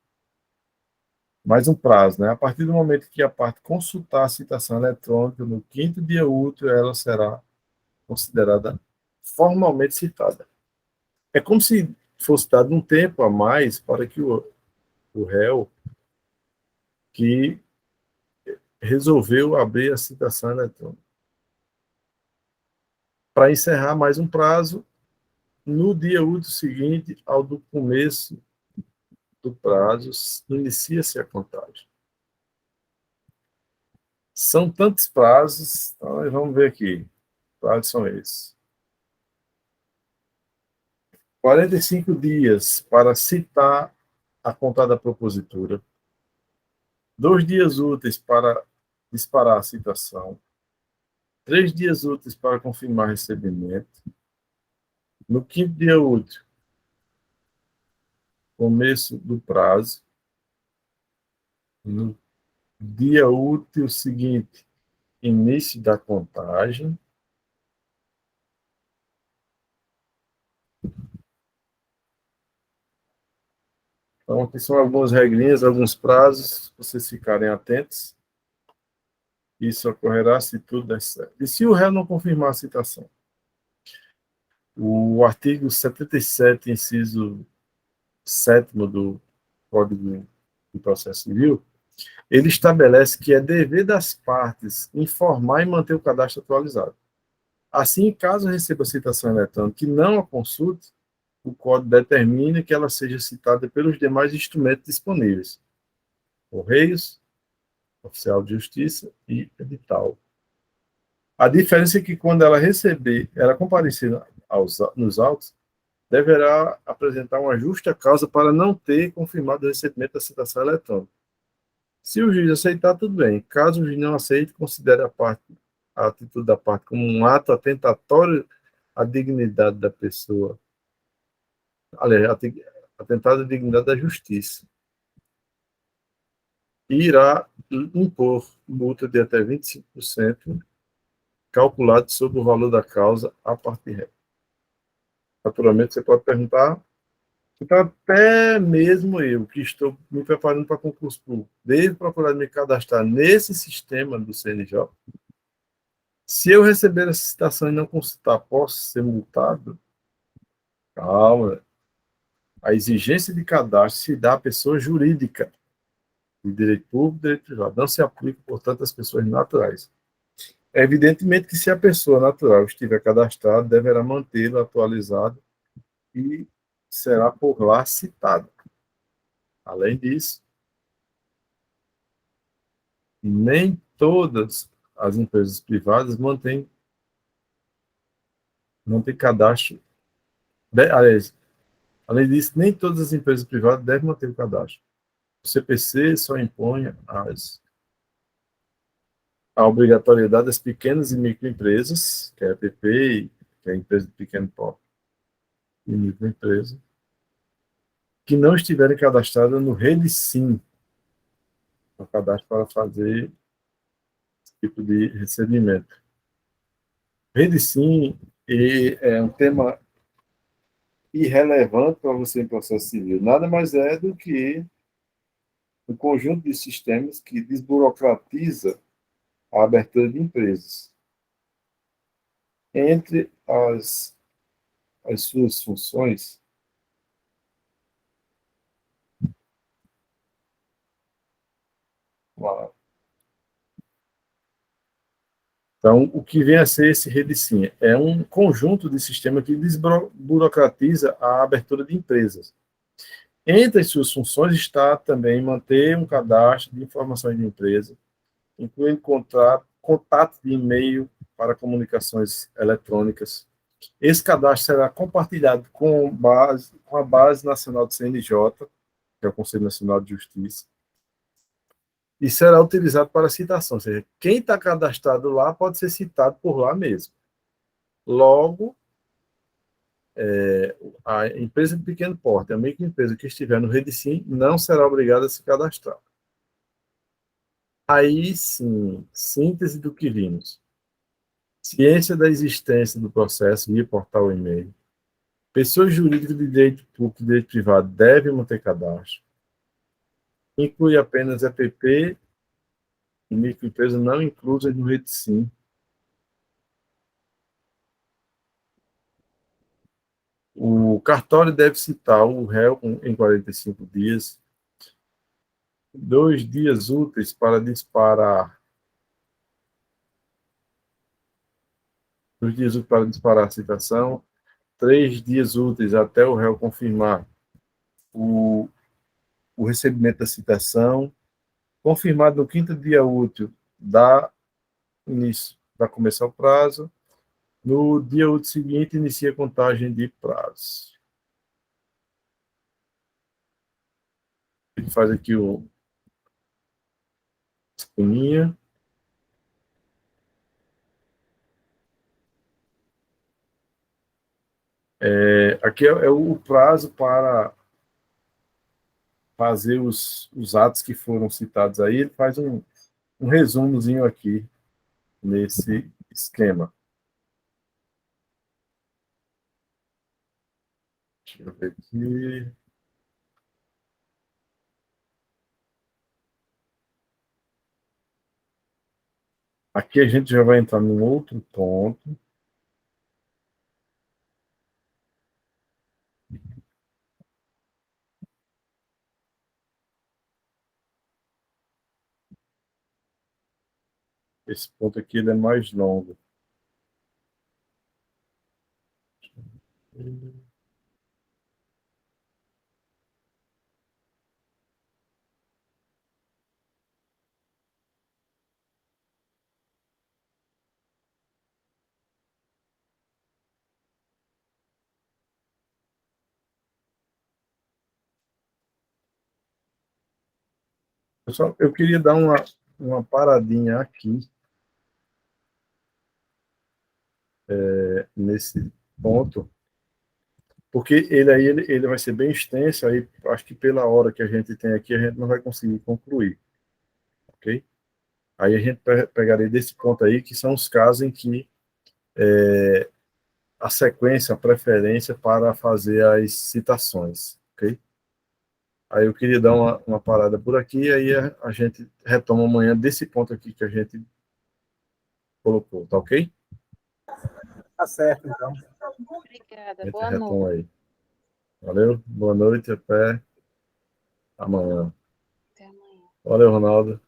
Mais um prazo, né? A partir do momento que a parte consultar a citação eletrônica, no 5º dia útil, ela será considerada formalmente citada. É como se fosse dado um tempo a mais para que o réu que resolveu abrir a citação eletrônica. Para encerrar mais um prazo, no dia útil seguinte ao do começo do prazo, inicia-se a contagem. São tantos prazos, então vamos ver aqui. Prazos são esses. 45 dias para citar a contada propositura. 2 dias úteis para disparar a citação. 3 dias úteis para confirmar recebimento. No quinto dia útil, começo do prazo. No dia útil seguinte, início da contagem. Então, aqui são algumas regrinhas, alguns prazos, vocês ficarem atentos. Isso ocorrerá se tudo der certo. E se o réu não confirmar a citação? O artigo 77, inciso 7º do Código de Processo Civil, ele estabelece que é dever das partes informar e manter o cadastro atualizado. Assim, caso receba citação eletrônica e não a consulte, o Código determina que ela seja citada pelos demais instrumentos disponíveis: Correios, Oficial de Justiça e Edital. A diferença é que, quando ela receber, ela comparecer nos autos, deverá apresentar uma justa causa para não ter confirmado o recebimento da citação eletrônica. Se o juiz aceitar, tudo bem. Caso o juiz não aceite, considere a atitude da parte como um ato atentatório à dignidade da pessoa. Aliás, atentado à dignidade da justiça. E irá impor multa de até 25%, calculado sobre o valor da causa a parte reta. Naturalmente, você pode perguntar, então, até mesmo eu, que estou me preparando para concurso público, devo procurar me cadastrar nesse sistema do CNJ? Se eu receber essa citação e não consultar, posso ser multado? Calma. A exigência de cadastro se dá à pessoa jurídica, de direito público, direito privado. Não se aplica, portanto, às pessoas naturais. É evidentemente que, se a pessoa natural estiver cadastrada, deverá mantê-lo atualizado e será por lá citado. Além disso, nem todas as empresas privadas mantêm cadastro. Aliás, além disso, nem todas as empresas privadas devem manter o cadastro. O CPC só impõe a obrigatoriedade das pequenas e microempresas, que é a PPI, que é a empresa de pequeno porte e microempresa, que não estiverem cadastradas no REDSIM, o cadastro para fazer esse tipo de recebimento. REDSIM é um tema irrelevante para você em processo civil. Nada mais é do que um conjunto de sistemas que desburocratiza a abertura de empresas. Entre as suas funções, então, o que vem a ser esse REDSIM? É um conjunto de sistemas que desburocratiza a abertura de empresas. Entre as suas funções está também manter um cadastro de informações de empresa, incluindo contato de e-mail para comunicações eletrônicas. Esse cadastro será compartilhado com a Base Nacional do CNJ, que é o Conselho Nacional de Justiça, e será utilizado para citação, ou seja, quem está cadastrado lá pode ser citado por lá mesmo. Logo, a empresa de pequeno porte, a microempresa que estiver no REDSIM, não será obrigada a se cadastrar. Aí sim, síntese do que vimos. Ciência da existência do processo via portal e-mail. Pessoas jurídicas de direito público e direito privado devem manter cadastro. Inclui apenas EPP e microempresas não inclusas no REDSIM. O cartório deve citar o réu em 45 dias, 2 dias úteis para disparar, 2 dias úteis para disparar a citação, 3 dias úteis até o réu confirmar o recebimento da citação, confirmado no quinto dia útil da início da começar o prazo, no dia útil seguinte inicia a contagem de prazo. Ele faz aqui o esqueminha. Aqui é o prazo para fazer os atos que foram citados aí. Ele faz um resumozinho aqui nesse esquema. Deixa eu ver aqui. Aqui a gente já vai entrar num outro ponto. Esse ponto aqui ele é mais longo. Pessoal, eu queria dar uma paradinha aqui, nesse ponto, porque ele vai ser bem extenso, aí acho que pela hora que a gente tem aqui, a gente não vai conseguir concluir, ok? Aí a gente pegaria desse ponto aí, que são os casos em que a sequência, a preferência para fazer as citações, ok? Aí eu queria dar uma parada por aqui, aí a gente retoma amanhã desse ponto aqui que a gente colocou, tá ok? Tá certo, então. Obrigada, A gente boa retoma noite. aí. Valeu, boa noite, até amanhã. Até amanhã. Valeu, Ronaldo.